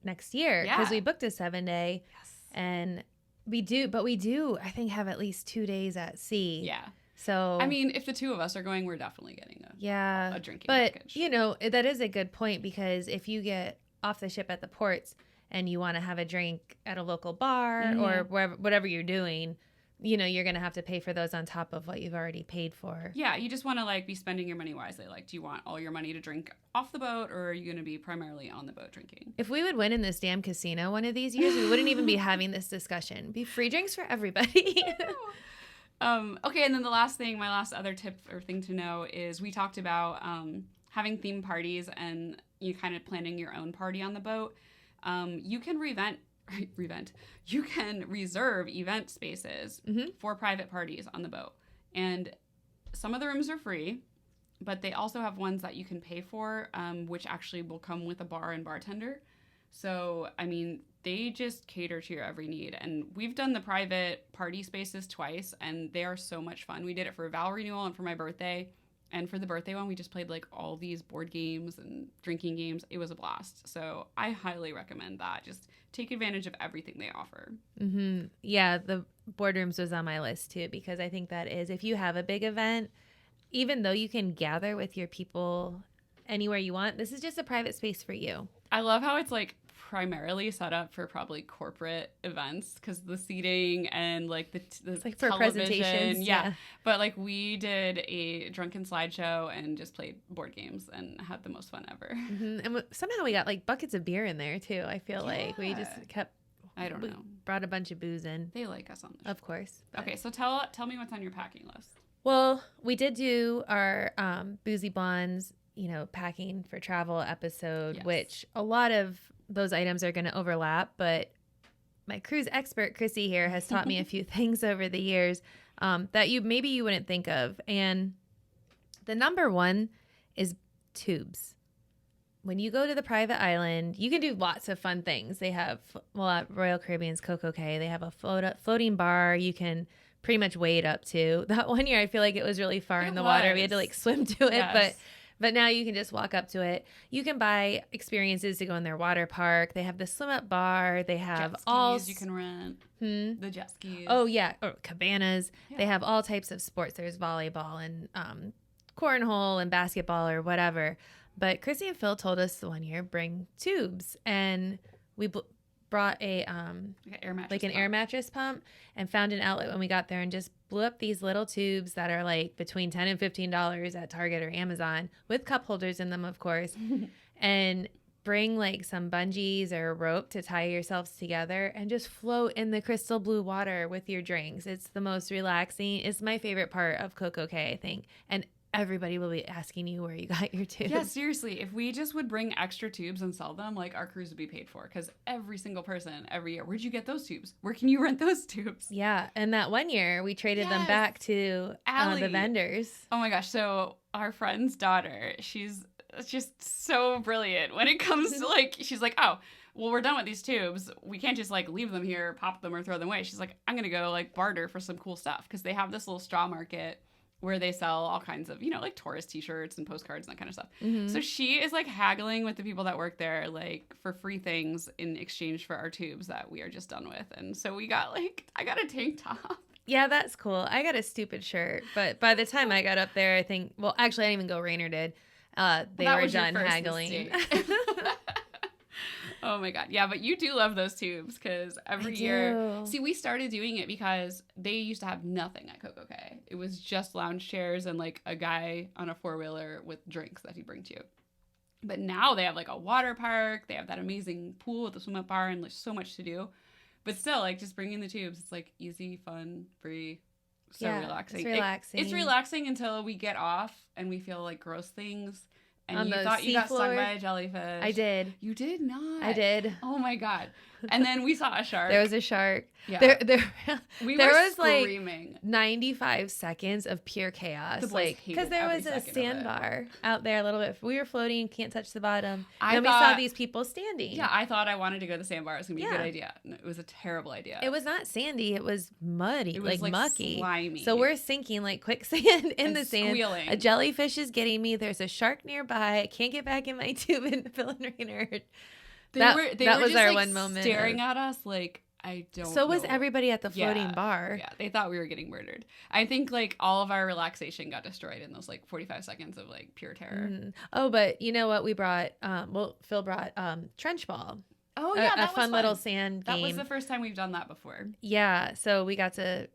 next year because we booked a 7-day and we do I think have at least 2 days at sea. Yeah. So I mean, if the two of us are going, we're definitely getting a drinking package. But that is a good point because if you get off the ship at the ports and you want to have a drink at a local bar or whatever you're doing, you're going to have to pay for those on top of what you've already paid for. Yeah, you just want to like be spending your money wisely. Like, do you want all your money to drink off the boat or are you going to be primarily on the boat drinking? If we would win in this damn casino one of these years, we wouldn't even be having this discussion. It'd be free drinks for everybody. Okay, and then my last other tip or thing to know is we talked about having theme parties and you kind of planning your own party on the boat. You can you can reserve event spaces for private parties on the boat. And some of the rooms are free, but they also have ones that you can pay for, which actually will come with a bar and bartender. So, I mean, they just cater to your every need. And we've done the private party spaces twice, and they are so much fun. We did it for vow renewal and for my birthday. And for the birthday one, we just played like all these board games and drinking games. It was a blast. So I highly recommend that. Just take advantage of everything they offer. Mm-hmm. Yeah, the boardrooms was on my list too, because I think that is, if you have a big event, even though you can gather with your people anywhere you want. This is just a private space for you. I love how it's like primarily set up for probably corporate events because the seating and like the It's like for television, presentations. yeah. But like we did a drunken slideshow and just played board games and had the most fun ever. Mm-hmm. And somehow we got like buckets of beer in there too. I feel like we just kept. I don't know. Brought a bunch of booze in. They like us on the show. Of course. But. Okay, so tell me what's on your packing list. Well, we did do our Boozy Blondes, packing for travel episode, Yes. which a lot of those items are going to overlap. But my cruise expert, Chrissy here, has taught me a few things over the years that maybe you wouldn't think of. And the number one is tubes. When you go to the private island, you can do lots of fun things. They have, at Royal Caribbean's Coco Cay, they have a floating bar you can pretty much wade up to. That one year, I feel like it was really far in the water. We had to like swim to it, Yes. but now you can just walk up to it. You can buy experiences to go in their water park. They have the swim up bar. They have jet skis all you can rent. The jet skis. Oh yeah, or cabanas. Yeah. They have all types of sports. There's volleyball and cornhole and basketball or whatever. But Chrissy and Phil told us the one year bring tubes, and we brought an air mattress pump and found an outlet when we got there and just blew up these little tubes that are like between $10 and $15 at Target or Amazon with cup holders in them, of course, and bring like some bungees or a rope to tie yourselves together and just float in the crystal blue water with your drinks. It's the most relaxing. It's my favorite part of Coco Cay, I think. And everybody will be asking you where you got your tubes. Yeah, seriously. If we just would bring extra tubes and sell them, like our cruise would be paid for. Because every single person, every year, where'd you get those tubes? Where can you rent those tubes? Yeah, and that one year we traded them back to the vendors. Oh my gosh. So our friend's daughter, she's just so brilliant when it comes to like, she's like, oh, well, we're done with these tubes. We can't just like leave them here, pop them or throw them away. She's like, I'm going to go like barter for some cool stuff. Because they have this little straw market where they sell all kinds of, like tourist t-shirts and postcards and that kind of stuff. Mm-hmm. So she is like haggling with the people that work there, like for free things in exchange for our tubes that we are just done with. And so we got I got a tank top. Yeah, that's cool. I got a stupid shirt, but by the time I got up there, I think, actually I didn't even go, Rainer did. They were done haggling. Oh my God. Yeah, but you do love those tubes because every year. See, we started doing it because they used to have nothing at Coco Cay. It was just lounge chairs and like a guy on a 4-wheeler with drinks that he'd bring to you. But now they have like a water park. They have that amazing pool with the swim up bar and like so much to do. But still, like just bringing the tubes, it's like easy, fun, free. So relaxing. It's relaxing. It's relaxing until we get off and we feel like gross things. And on you the thought you got floor. stung by a jellyfish. I did. You did not. I did. Oh my God. And then we saw a shark. There was a shark. Yeah. There was screaming. like 95 seconds of pure chaos. Because there was a sandbar out there a little bit. We were floating, can't touch the bottom. And we saw these people standing. Yeah, I thought I wanted to go to the sandbar. It was going to be a good idea. No, it was a terrible idea. It was not sandy. It was muddy. It was like mucky. Slimy. So we're sinking like quicksand in the sand. Squealing. A jellyfish is getting me. There's a shark nearby. I can't get back in my tube and Phil and Rainer. That were was just, our like, one moment. Staring at us like, I don't know. So was everybody at the floating bar. Yeah, they thought we were getting murdered. I think like all of our relaxation got destroyed in those like 45 seconds of like pure terror. Mm-hmm. Oh, but you know what we brought? Phil brought trench ball. Oh yeah, that was fun little sand game. That was the first time we've done that before. Yeah, so we got to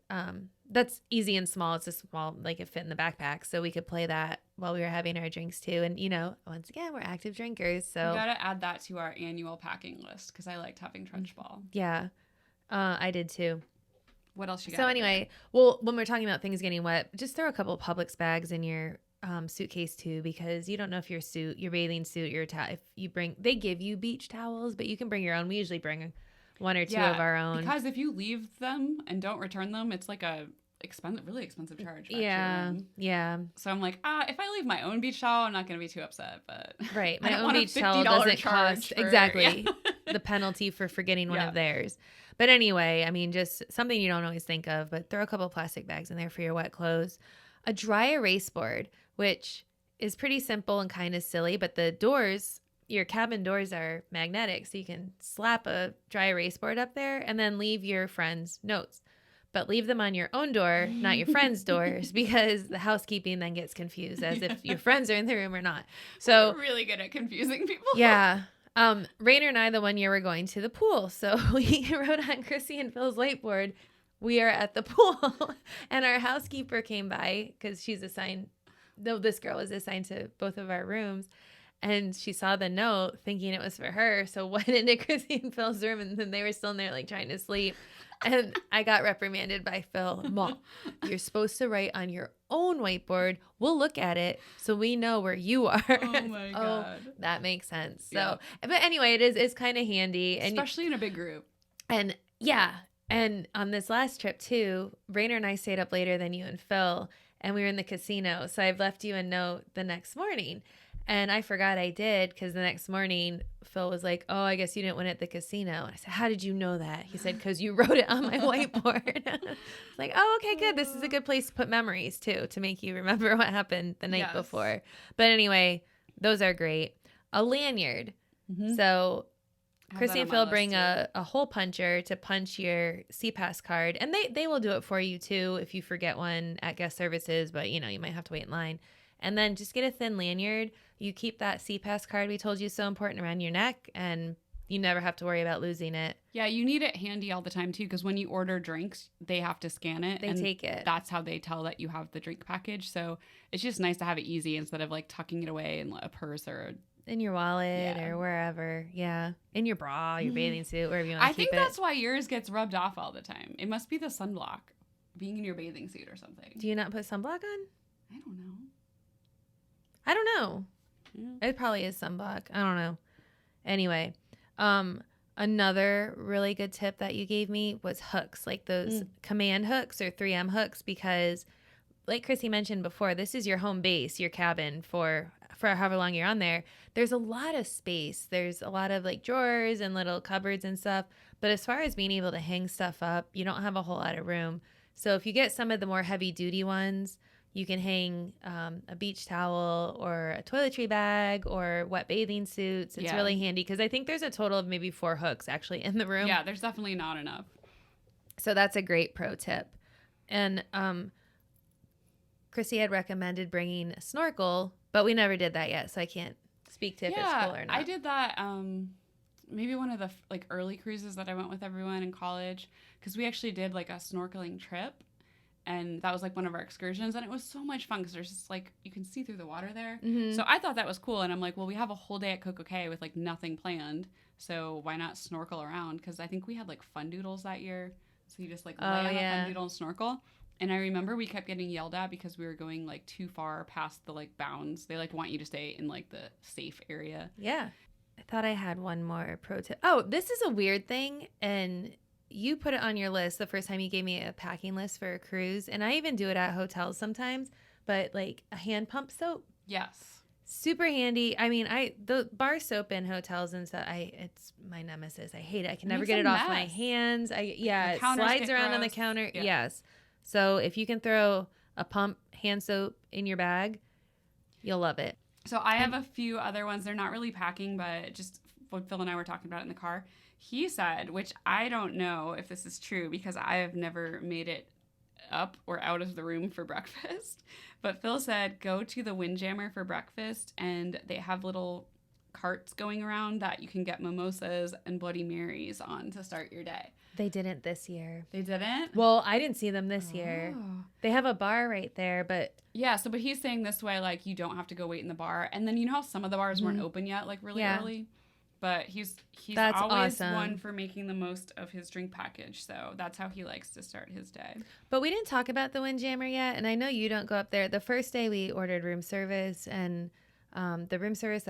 that's easy and small. It's a small, like it fit in the backpack, so we could play that while we were having our drinks too. And once again, we're active drinkers, so we gotta add that to our annual packing list because I liked having trench ball. Yeah, I did too. What else you got? So anyway, well, when we're talking about things getting wet, just throw a couple of Publix bags in your suitcase too, because you don't know if your bathing suit, they give you beach towels, but you can bring your own. We usually bring one or two of our own, because if you leave them and don't return them, it's like a really expensive charge. Yeah. So I'm like, if I leave my own beach towel, I'm not going to be too upset. But right, my own beach towel doesn't cost exactly the penalty for forgetting one of theirs. But anyway, I mean, just something you don't always think of, but throw a couple of plastic bags in there for your wet clothes. A dry erase board, which is pretty simple and kind of silly, but the doors, your cabin doors are magnetic, so you can slap a dry erase board up there and then leave your friends notes. but leave them on your own door, not your friends' doors, because the housekeeping then gets confused as if your friends are in the room or not. So we're really good at confusing people. Yeah. Rainer and I, the one year, were going to the pool. So we wrote on Chrissy and Phil's whiteboard, we are at the pool. And our housekeeper came by because she's assigned, no, this girl was assigned to both of our rooms. And she saw the note thinking it was for her. So went into Chrissy and Phil's room, and then they were still in there like trying to sleep. And I got reprimanded by Phil. Mom, you're supposed to write on your own whiteboard. We'll look at it so we know where you are. Oh my God. That makes sense. So, Yeah. but anyway, it's kind of handy. And especially in a big group. And yeah. And on this last trip too, Rainer and I stayed up later than you and Phil, and we were in the casino. So I've left you a note the next morning. And I forgot I did, because the next morning, Phil was like, oh, I guess you didn't win at the casino. And I said, how did you know that? He said, because you wrote it on my whiteboard. It's like, oh, okay, good. This is a good place to put memories, too, to make you remember what happened the night before. But anyway, those are great. A lanyard. Mm-hmm. So Chrissy and Phil bring a hole puncher to punch your CPAS card. And they will do it for you, too, if you forget one at guest services. But, you might have to wait in line. And then just get a thin lanyard. You keep that CPAS card we told you is so important around your neck, and you never have to worry about losing it. Yeah, you need it handy all the time, too, because when you order drinks, they have to scan it. They take it. That's how they tell that you have the drink package. So it's just nice to have it easy instead of like tucking it away in a purse or in your wallet or wherever. Yeah. In your bra, your bathing suit, wherever you want to keep it. I think that's why yours gets rubbed off all the time. It must be the sunblock, being in your bathing suit or something. Do you not put sunblock on? I don't know. I don't know. It probably is sunblock. I don't know. Anyway, another really good tip that you gave me was hooks, like those command hooks or 3M hooks, because like Chrissy mentioned before, this is your home base, your cabin for however long you're on there. There's a lot of space. There's a lot of like drawers and little cupboards and stuff. But as far as being able to hang stuff up, you don't have a whole lot of room. So if you get some of the more heavy duty ones, you can hang a beach towel or a toiletry bag or wet bathing suits. It's really handy because I think there's a total of maybe 4 hooks actually in the room. Yeah, there's definitely not enough. So that's a great pro tip. And Chrissy had recommended bringing a snorkel, but we never did that yet, so I can't speak to if it's cool or not. I did that maybe one of the like early cruises that I went with everyone in college, because we actually did like a snorkeling trip. And that was like one of our excursions. And it was so much fun because there's just like, you can see through the water there. Mm-hmm. So I thought that was cool. And I'm like, well, we have a whole day at Coco Cay with like nothing planned. So why not snorkel around? Because I think we had like fun doodles that year. So you just like lay on a fun doodle and snorkel. And I remember we kept getting yelled at because we were going like too far past the like bounds. They like want you to stay in like the safe area. Yeah. I thought I had one more pro tip. Oh, this is a weird thing. And you put it on your list the first time you gave me a packing list for a cruise. And I even do it at hotels sometimes, but like a hand pump soap. Yes. Super handy. I mean, the bar soap in hotels and stuff, it's my nemesis. I hate it. I can never get it off my hands. It slides around on the counter. Yeah. Yes. So if you can throw a pump hand soap in your bag, you'll love it. So I have a few other ones. They're not really packing, but just what Phil and I were talking about in the car. He said, which I don't know if this is true because I have never made it up or out of the room for breakfast, but Phil said go to the Windjammer for breakfast, and they have little carts going around that you can get mimosas and Bloody Marys on to start your day. They didn't this year. They didn't? Well, I didn't see them this year. They have a bar right there, but... Yeah, but he's saying this way, like, you don't have to go wait in the bar. And then you know how some of the bars weren't open yet, like, really early? But he's that's always awesome. One for making the most of his drink package. So that's how he likes to start his day. But we didn't talk about the Windjammer yet. And I know you don't go up there. The first day we ordered room service, and the room service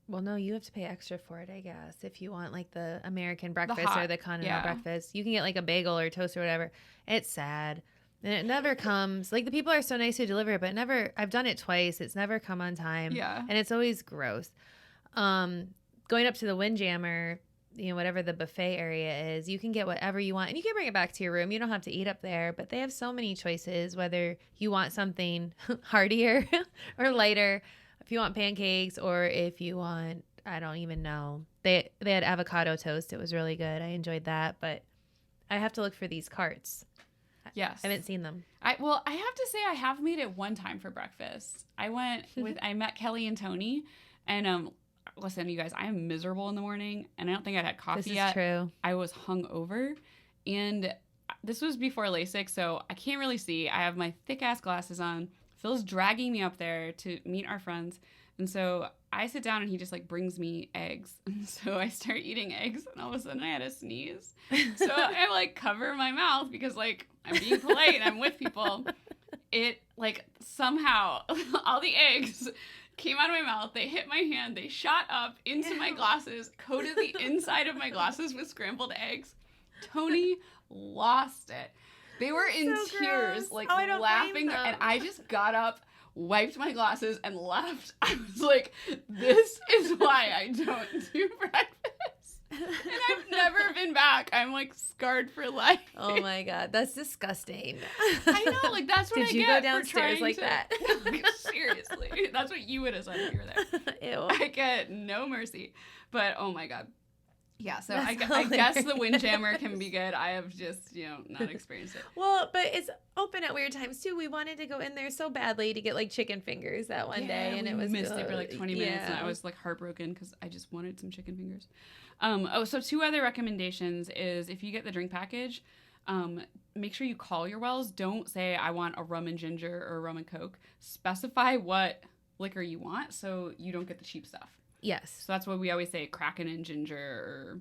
well, no, you have to pay extra for it, I guess, if you want like the American breakfast or the continental breakfast. You can get like a bagel or toast or whatever. It's sad. And it never comes. Like, the people are so nice who deliver it, but I've done it twice. It's never come on time. Yeah. And it's always gross. Going up to the Windjammer, whatever the buffet area is, you can get whatever you want. And you can bring it back to your room. You don't have to eat up there. But they have so many choices, whether you want something heartier or lighter, if you want pancakes, or if you want, I don't even know. They had avocado toast. It was really good. I enjoyed that. But I have to look for these carts. Yes. I haven't seen them. I have to say I have made it one time for breakfast. I met Kelly and Tony, and listen, you guys, I am miserable in the morning, and I don't think I'd had coffee yet. This is true. I was hungover, and this was before LASIK, so I can't really see. I have my thick ass glasses on. Phil's dragging me up there to meet our friends, and so I sit down and he just like brings me eggs. And so I start eating eggs, and all of a sudden I had a sneeze. So I like cover my mouth because like I'm being polite and I'm with people. It like somehow all the eggs came out of my mouth. They hit my hand. They shot up into my glasses, coated the inside of my glasses with scrambled eggs. Tony lost it. They were in so tears, gross. like I don't laughing, blame them. and I just got up, wiped my glasses, and left. I was like, this is why I don't do breakfast. And I've never been back. I'm like scarred for life. Oh my God, that's disgusting. I know, like that's what Did I you get go downstairs for like trying that? Seriously, that's what you would have said if you were there. Ew. I get no mercy. But oh my God. Yeah, so I guess hilarious. the Windjammer can be good. I have just, not experienced it. Well, but it's open at weird times too. We wanted to go in there so badly to get like chicken fingers that one day, and it was missed it for like 20 minutes, and I was like heartbroken because I just wanted some chicken fingers. So 2 other recommendations is if you get the drink package, make sure you call your wells. Don't say I want a rum and ginger or a rum and Coke. Specify what liquor you want so you don't get the cheap stuff. Yes. So that's what we always say, Kraken and ginger or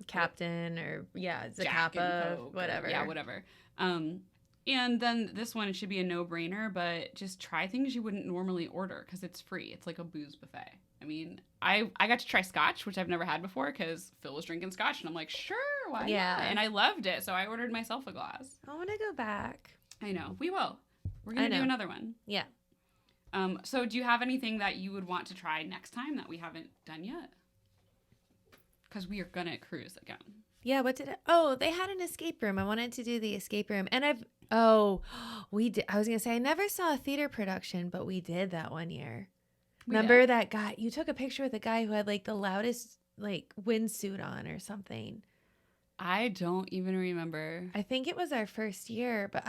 Captain or Jack and Zacapa, Coke whatever. Whatever. And then this one, it should be a no-brainer, but just try things you wouldn't normally order because it's free. It's like a booze buffet. I mean, I got to try scotch, which I've never had before because Phil was drinking scotch, and I'm like, sure, why not? And I loved it, so I ordered myself a glass. I want to go back. I know. We will. We're going to do another one. Yeah. So do you have anything that you would want to try next time that we haven't done yet? Because we are going to cruise again. Yeah, they had an escape room. I wanted to do the escape room. And we did. I was going to say, I never saw a theater production, but we did that one year. Remember that guy? You took a picture with the guy who had like the loudest like windsuit on or something. I don't even remember. I think it was our first year, but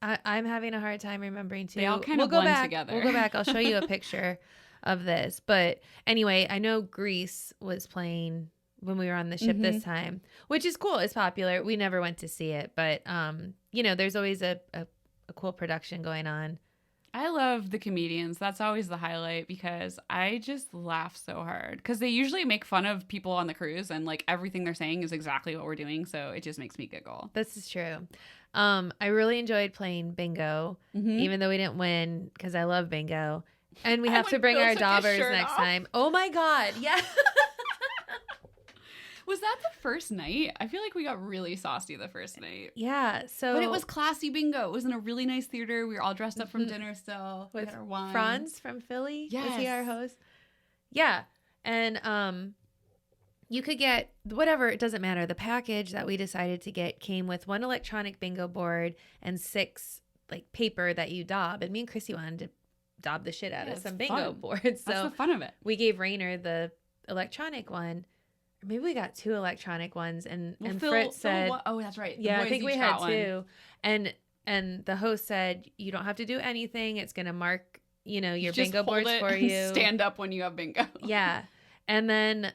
I'm having a hard time remembering too. They all kind of blend together. We'll go back. I'll show you a picture of this. But anyway, I know Grease was playing when we were on the ship this time, which is cool. It's popular. We never went to see it, but there's always a cool production going on. I love the comedians. That's always the highlight because I just laugh so hard because they usually make fun of people on the cruise and like everything they're saying is exactly what we're doing. So it just makes me giggle. This is true. I really enjoyed playing bingo, even though we didn't win because I love bingo. And we have to bring our daubers next time. Oh my God. Yeah. Was that the first night? I feel like we got really saucy the first night. Yeah. But it was classy bingo. It was in a really nice theater. We were all dressed up from dinner still. With our wine. Franz from Philly. Yes. Was he our host? Yeah. And you could get whatever. It doesn't matter. The package that we decided to get came with 1 electronic bingo board and 6 like paper that you daub. And me and Chrissy wanted to daub the shit out of some bingo boards. So that's the fun of it. We gave Rainer the electronic one. Or maybe we got 2 electronic ones, and Fritz said, "Oh, that's right. Yeah, I think we had 2." And the host said, "You don't have to do anything. It's gonna mark, your bingo boards for you. Stand up when you have bingo." Yeah, and then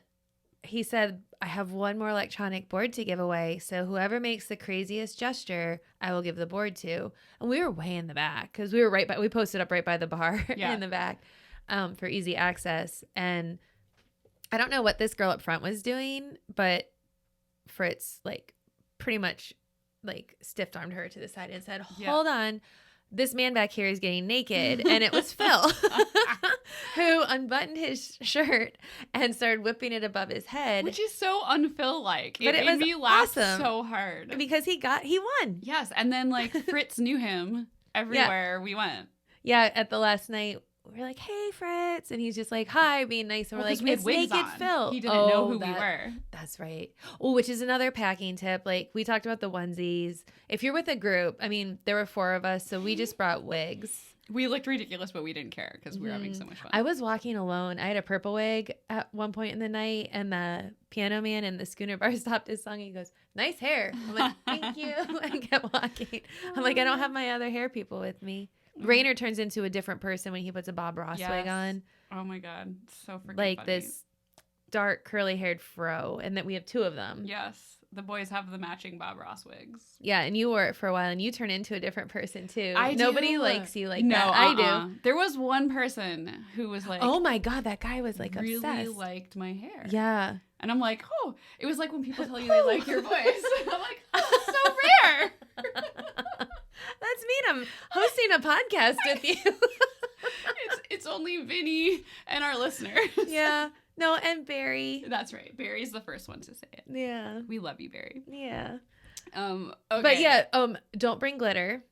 he said, "I have 1 more electronic board to give away. So whoever makes the craziest gesture, I will give the board to." And we were way in the back because we were we posted up right by the bar in the back, for easy access. And I don't know what this girl up front was doing, but Fritz like pretty much like stiff-armed her to the side and said, "Hold on, this man back here is getting naked." And it was Phil who unbuttoned his shirt and started whipping it above his head. Which is so un-Phil-like. But it made was me laugh awesome so hard. Because he won. Yes, and then like Fritz knew him everywhere we went. Yeah, at the last night, we're like, "Hey, Fritz," and he's just like, "Hi," being nice, and we're like, "It's naked Phil." He didn't know who we were. That's right. Oh, which is another packing tip. Like we talked about the onesies. If you're with a group, I mean, there were 4 of us, so we just brought wigs. We looked ridiculous, but we didn't care because we were having so much fun. I was walking alone. I had a purple wig at one point in the night, and the piano man in the Schooner Bar stopped his song. He goes, "Nice hair." I'm like, "Thank you." I kept walking. I'm like, I don't have my other hair people with me. Rainer turns into a different person when he puts a Bob Ross wig on. Oh my God. So freaking like funny. This dark curly haired fro, and that we have two of them. Yes. The boys have the matching Bob Ross wigs. Yeah, and you wore it for a while, and you turn into a different person too. I Nobody do. likes you like no, that. I do. There was one person who was like, "Oh my God, that guy was like really obsessed." liked my hair. Yeah. And I'm like, oh, it was like when people tell you they like your voice. I'm like, oh, it's so rare. That's mean. I'm hosting a podcast with you. It's only Vinny and our listeners. Yeah. No, and Barry. That's right. Barry's the first one to say it. Yeah. We love you, Barry. Yeah. Okay. But yeah, don't bring glitter.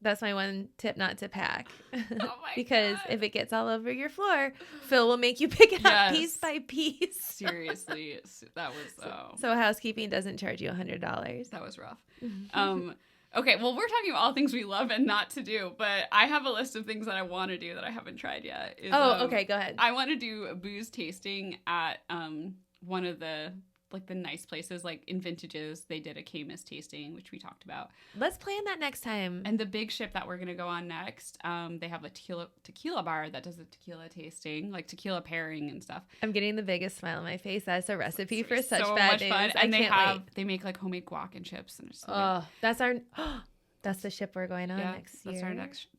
That's my one tip not to pack. Oh my because God. if it gets all over your floor, Phil will make you pick it up piece by piece. Seriously. That was So housekeeping doesn't charge you $100. That was rough. Okay, well, we're talking about all things we love and not to do, but I have a list of things that I want to do that I haven't tried yet. Okay, go ahead. I want to do a booze tasting at one of the nice places, like in Vintages. They did a Camus tasting, which we talked about. Let's plan that next time. And the big ship that we're going to go on next, they have a tequila bar that does a tequila tasting, like tequila pairing and stuff. I'm getting the biggest smile on my face. That's a recipe for such so bad much news. fun. I And can't wait. they make like homemade guac and chips, and it's so good. Oh, that's the ship we're going on next year. That's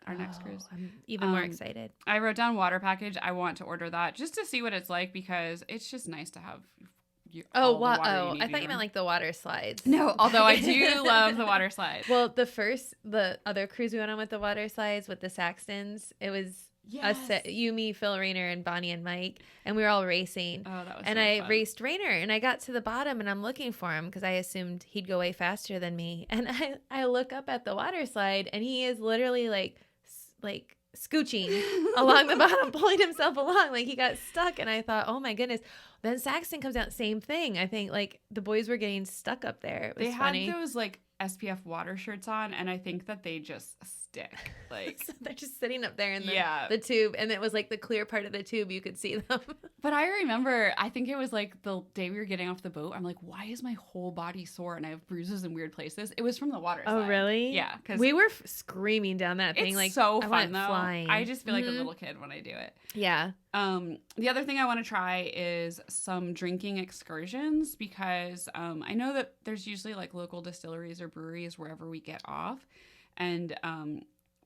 our next cruise. I'm even more excited. I wrote down water package. I want to order that just to see what it's like because it's just nice to have. I thought you meant like the water slides. No, although I do love the water slides. Well, the other cruise we went on with the water slides with the Saxtons, it was you, me, Phil, Rainer, and Bonnie and Mike, and we were all racing. Oh, that was and so I fun. raced Rainer, and I got to the bottom, and I'm looking for him because I assumed he'd go way faster than me. And I look up at the water slide, and he is literally like scooching along the bottom, pulling himself along, like he got stuck. And I thought, oh my goodness. Then Saxton comes out, same thing. I think like the boys were getting stuck up there. It was funny. Had those like SPF water shirts on, and I think that they just stick. Like so they're just sitting up there in Yeah. the tube, and it was like the clear part of the tube, you could see them. But I remember, I think it was like the day we were getting off the boat, I'm like, why is my whole body sore and I have bruises in weird places? It was from the water slide. Oh, really? Yeah. Because we were screaming down that thing. It's like so I fun, went though. flying. I just feel like a little kid when I do it. Yeah. The other thing I want to try is some drinking excursions because I know that there's usually like local distilleries or breweries wherever we get off. And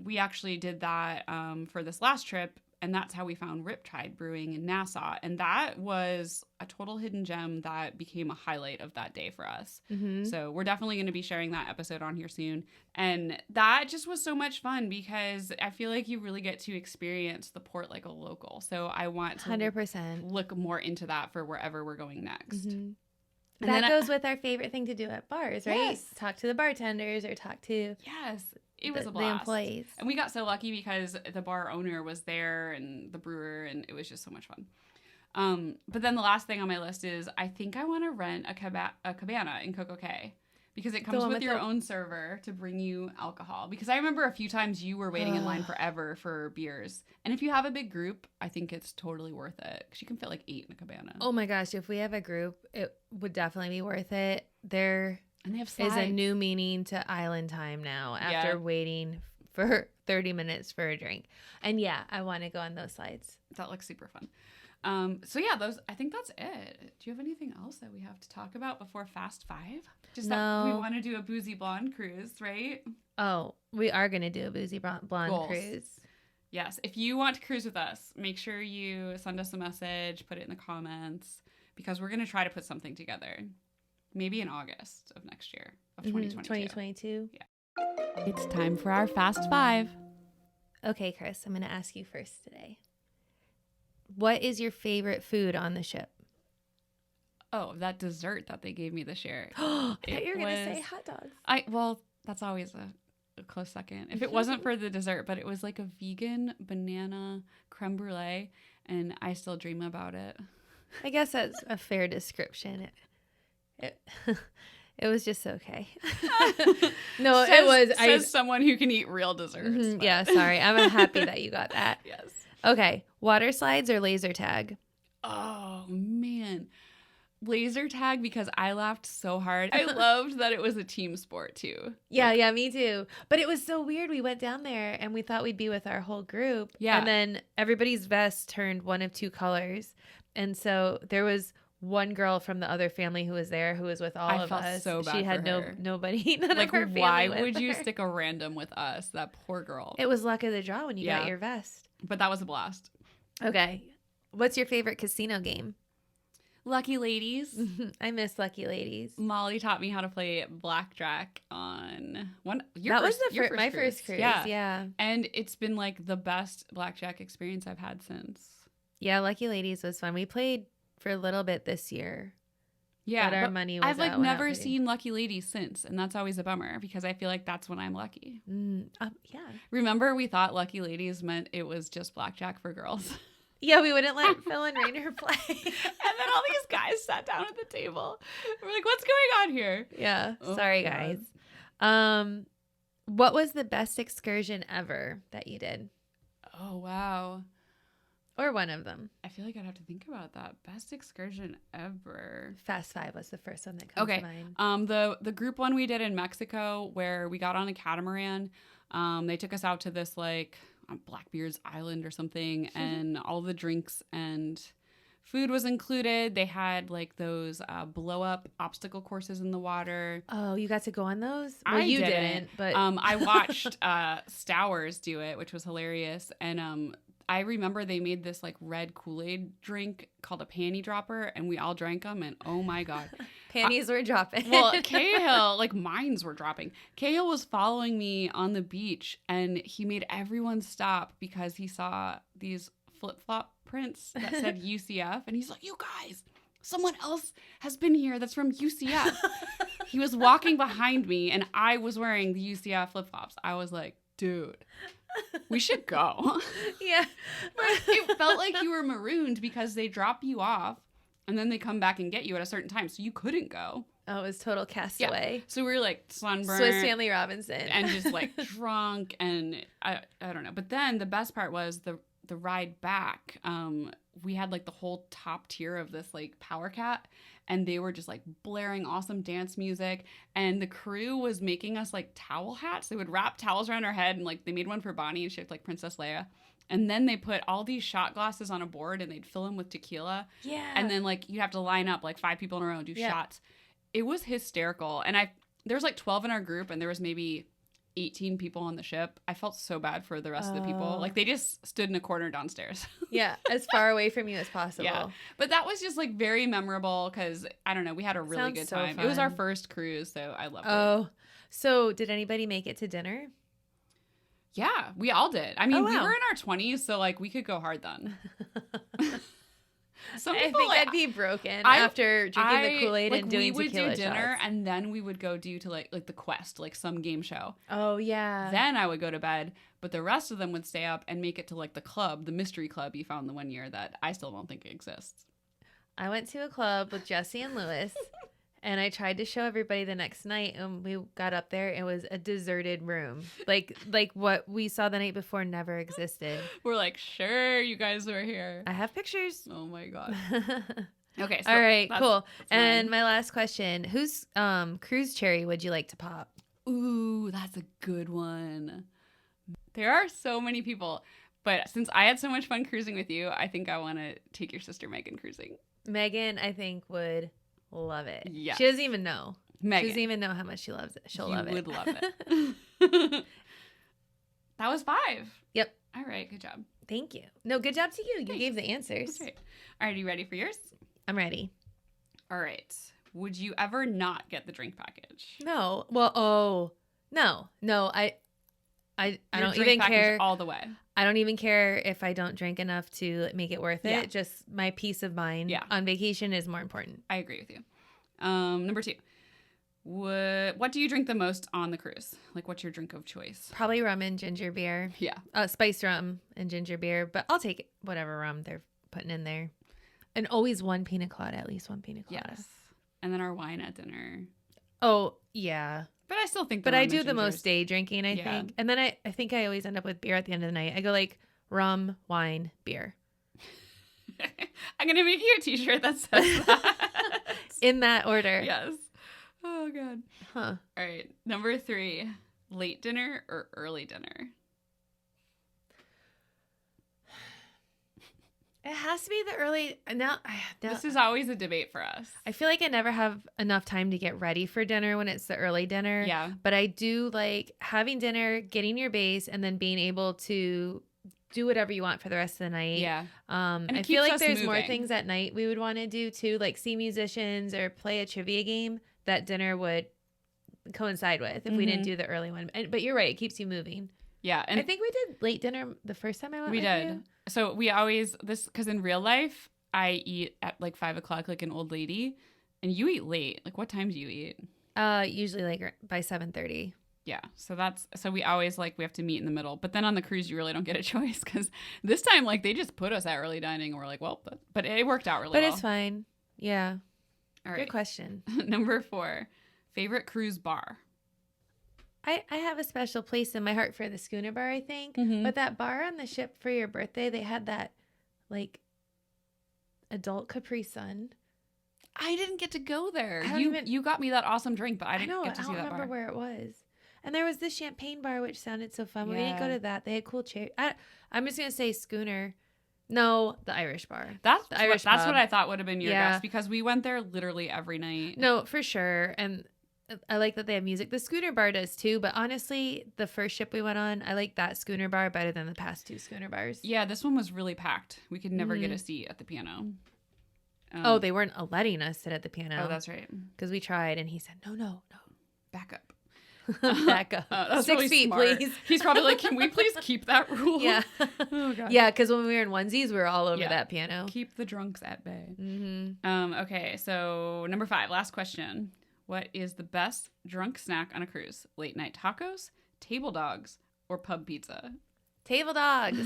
we actually did that for this last trip. And that's how we found Riptide Brewing in Nassau. And that was a total hidden gem that became a highlight of that day for us. Mm-hmm. So we're definitely going to be sharing that episode on here soon. And that just was so much fun because I feel like you really get to experience the port like a local. So I want to 100% look more into that for wherever we're going next. Mm-hmm. And that then goes with our favorite thing to do at bars, right? Yes. Talk to the bartenders or talk to Yes. It was a the blast. employees. And we got so lucky because the bar owner was there and the brewer, and it was just so much fun. But then the last thing on my list is I think I want to rent a cabana in Coco Cay because it comes with your own server to bring you alcohol. Because I remember a few times you were waiting in line forever for beers. And if you have a big group, I think it's totally worth it because you can fit like 8 in a cabana. Oh my gosh, if we have a group, it would definitely be worth it. And they have slides. Is a new meaning to island time now after waiting for 30 minutes for a drink. And yeah, I want to go on those slides. That looks super fun. So yeah, I think that's it. Do you have anything else that we have to talk about before Fast 5? Just that we want to do a Boozy Blonde cruise, right? Oh, we are going to do a Boozy Blonde cruise. Yes. If you want to cruise with us, make sure you send us a message, put it in the comments, because we're going to try to put something together. Maybe in August of next year, of 2022. 2022. Yeah. It's time for our Fast 5. Okay, Chris, I'm going to ask you first today. What is your favorite food on the ship? Oh, that dessert that they gave me this year. I thought you were going to say hot dogs. Well, that's always a close second. If it wasn't for the dessert, but it was like a vegan banana creme brulee, and I still dream about it. I guess that's a fair description. It was just okay. No, it was. Says someone who can eat real desserts. Yeah, sorry. I'm happy that you got that. Yes. Okay. Water slides or laser tag? Oh, man. Laser tag, because I laughed so hard. I loved that it was a team sport too. Yeah, me too. But it was so weird. We went down there and we thought we'd be with our whole group. Yeah. And then everybody's vest turned one of two colors. And so there was one girl from the other family who was there who was with all of us. I felt so bad She had for her. nobody. None Like, of her family why with would you her. stick a random with us? That poor girl. It was luck of the draw when you got your vest. But that was a blast. Okay. What's your favorite casino game? Lucky Ladies. I miss Lucky Ladies. Molly taught me how to play blackjack on one. My first cruise. Yeah. And it's been like the best blackjack experience I've had since. Yeah, Lucky Ladies was fun. We played for a little bit this year. Yeah, but our money was I've like out, went out never pretty. seen Lucky Ladies since, and that's always a bummer because I feel like that's when I'm lucky. Yeah. Remember, we thought Lucky Ladies meant it was just blackjack for girls. Yeah, we wouldn't let Phil and Rainer play. And then all these guys sat down at the table. We're like, what's going on here? Yeah. Oh, Sorry, God. guys. What was the best excursion ever that you did? Oh, wow. Or one of them? I feel like I'd have to think about that. Best excursion ever. Fast Five was the first one that comes to mind. The group one we did in Mexico where we got on a catamaran. They took us out to this like Blackbeard's Island or something, and all the drinks and food was included. They had like those blow up obstacle courses in the water. Oh, you got to go on those? Well, I you didn't, but I watched Stowers do it, which was hilarious. And I remember they made this like red Kool-Aid drink called a panty dropper, and we all drank them, and oh my God. panties were dropping. Well, Cahill, like mines were dropping. Cahill was following me on the beach, and he made everyone stop because he saw these flip-flop prints that said UCF, and he's like, you guys, someone else has been here that's from UCF. He was walking behind me, and I was wearing the UCF flip-flops. I was like, dude, we should go. Yeah. It felt like you were marooned because they drop you off and then they come back and get you at a certain time. So you couldn't go. Oh, it was total castaway. Yeah. So we were like sunburned. Swiss Family Robinson. And just like drunk. And I don't know. But then the best part was the ride back. We had like the whole top tier of this like Power Cat. And they were just like blaring awesome dance music. And the crew was making us like towel hats. They would wrap towels around our head. And like they made one for Bonnie and she looked like Princess Leia. And then they put all these shot glasses on a board and they'd fill them with tequila. Yeah. And then like you have to line up like 5 people in a row and do shots. It was hysterical. And there was like 12 in our group and there was maybe 18 people on the ship. I felt so bad for the rest of the people. Like they just stood in a corner downstairs. Yeah, as far away from you as possible. Yeah. But that was just like very memorable because I don't know, we had a really good time. It was our first cruise, so I loved it. Oh, so did anybody make it to dinner? Yeah, we all did. I mean, wow. we were in our 20s, so like we could go hard then. Some I people, think like, I'd be broken after drinking the Kool-Aid and doing tequila we would do dinner shots. and then we would go do to like the Quest, like some game show. Oh yeah. Then I would go to bed, but the rest of them would stay up and make it to like the club, the mystery club you found the one year that I still don't think exists. I went to a club with Jesse and Lewis and I tried to show everybody the next night and we got up there. It was a deserted room. Like what we saw the night before never existed. We're like, sure, you guys were here. I have pictures. Oh my God. Okay. So all right, cool. That's and mine. my last question, whose cruise cherry would you like to pop? Ooh, that's a good one. There are so many people, but since I had so much fun cruising with you, I think I want to take your sister Megan cruising. Megan, I think, would love it. Yes. She doesn't even know. Megan. She doesn't even know how much she loves it. She'll love it. You would love it. That was 5. Yep. All right. Good job. Thank you. No, good job to you. You Thanks. gave the answers. That's right. All right. Are you ready for yours? I'm ready. All right. Would you ever not get the drink package? No. Well, no. I Your don't drink even package care. all the way. I don't even care if I don't drink enough to make it worth it. Yeah. Just my peace of mind Yeah. on vacation is more important. I agree with you. Number 2. What do you drink the most on the cruise? Like, what's your drink of choice? Probably rum and ginger beer. Yeah. Spice rum and ginger beer, but I'll take whatever rum they're putting in there. And always one pina colada, at least one pina colada. Yes. And then our wine at dinner. Oh, yeah. But I still think But I do the most day drinking, I think. And then I think I always end up with beer at the end of the night. I go like rum, wine, beer. I'm going to make you a t-shirt that says that. In that order. Yes. Oh, God. Huh. All right. Number 3, late dinner or early dinner? It has to be the early. Now, this is always a debate for us. I feel like I never have enough time to get ready for dinner when it's the early dinner. Yeah. But I do like having dinner, getting your base, and then being able to do whatever you want for the rest of the night. Yeah. I feel like there's more things at night we would want to do too, like see musicians or play a trivia game that dinner would coincide with if we didn't do the early one. But you're right. It keeps you moving. Yeah. And I think we did late dinner the first time I went we with did. you. So we always, because in real life, I eat at like 5 o'clock like an old lady, and you eat late. Like, what time do you eat? Usually like by 7:30. Yeah. So we always like, we have to meet in the middle. But then on the cruise, you really don't get a choice because this time, like, they just put us at early dining and we're like, well, but it worked out really well. But it's fine. Yeah. All right. Good question. Number 4, favorite cruise bar. I have a special place in my heart for the Schooner Bar, I think. Mhm. But that bar on the ship for your birthday, they had that like adult Capri Sun. I didn't get to go there. I don't You got me that awesome drink, but I didn't know, get to see that bar. I don't remember where it was. And there was this champagne bar, which sounded so fun. We didn't go to that. They had cool chairs. I'm just going to say Schooner. No, the Irish bar. That's the Irish that's pub. what I thought would have been your guess because we went there literally every night. No, for sure. And I like that they have music. The Schooner Bar does too, but honestly, the first ship we went on, I like that Schooner Bar better than the past 2 Schooner Bars. Yeah, this one was really packed. We could never get a seat at the piano. They weren't letting us sit at the piano. Oh, that's right. Because we tried, and he said, no. Back up. Back up. That's 6 really feet, smart. please. He's probably like, can we please keep that rule? Yeah. Oh, God. Yeah, because when we were in onesies, we were all over that piano. Keep the drunks at bay. Mm-hmm. Okay, so number 5, last question. What is the best drunk snack on a cruise? Late night tacos, table dogs, or pub pizza? Table dogs.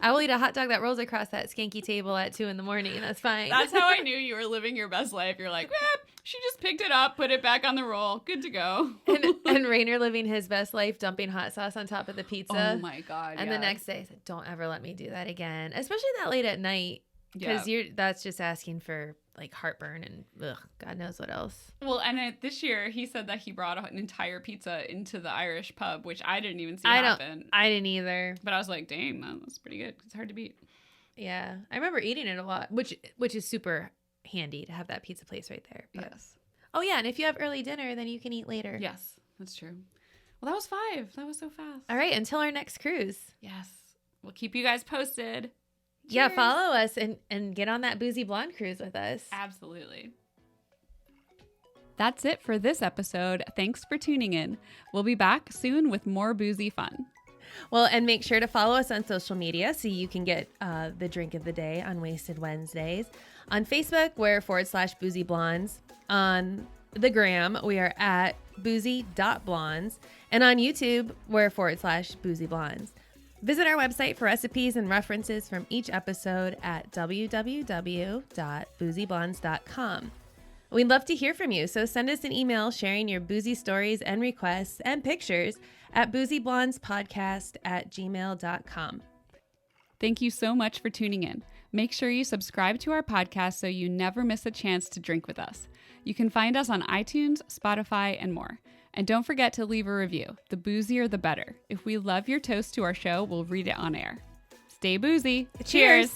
I will eat a hot dog that rolls across that skanky table at 2 a.m. That's fine. That's how I knew you were living your best life. You're like, she just picked it up, put it back on the roll. Good to go. and Rainer living his best life, dumping hot sauce on top of the pizza. Oh my God. And the next day I said, don't ever let me do that again. Especially that late at night. Because that's just asking for like heartburn and God knows what else. Well, and this year he said that he brought an entire pizza into the Irish pub, which I didn't even see happen. I didn't either. But I was like, dang, that's pretty good. It's hard to beat. Yeah. I remember eating it a lot, which is super handy to have that pizza place right there. But. Yes. Oh, yeah. And if you have early dinner, then you can eat later. Yes, that's true. Well, that was 5. That was so fast. All right. Until our next cruise. Yes. We'll keep you guys posted. Cheers. Yeah, follow us and get on that Boozy Blonde cruise with us. Absolutely. That's it for this episode. Thanks for tuning in. We'll be back soon with more boozy fun. Well, and make sure to follow us on social media so you can get the drink of the day on Wasted Wednesdays. On Facebook, we're /Boozy Blondes. On the gram, we are at boozy.blondes. And on YouTube, we're /Boozy Blondes. Visit our website for recipes and references from each episode at www.boozyblondes.com. We'd love to hear from you, so send us an email sharing your boozy stories and requests and pictures at boozyblondespodcast@gmail.com. Thank you so much for tuning in. Make sure you subscribe to our podcast so you never miss a chance to drink with us. You can find us on iTunes, Spotify, and more. And don't forget to leave a review. The boozier, the better. If we love your toast to our show, we'll read it on air. Stay boozy. Cheers.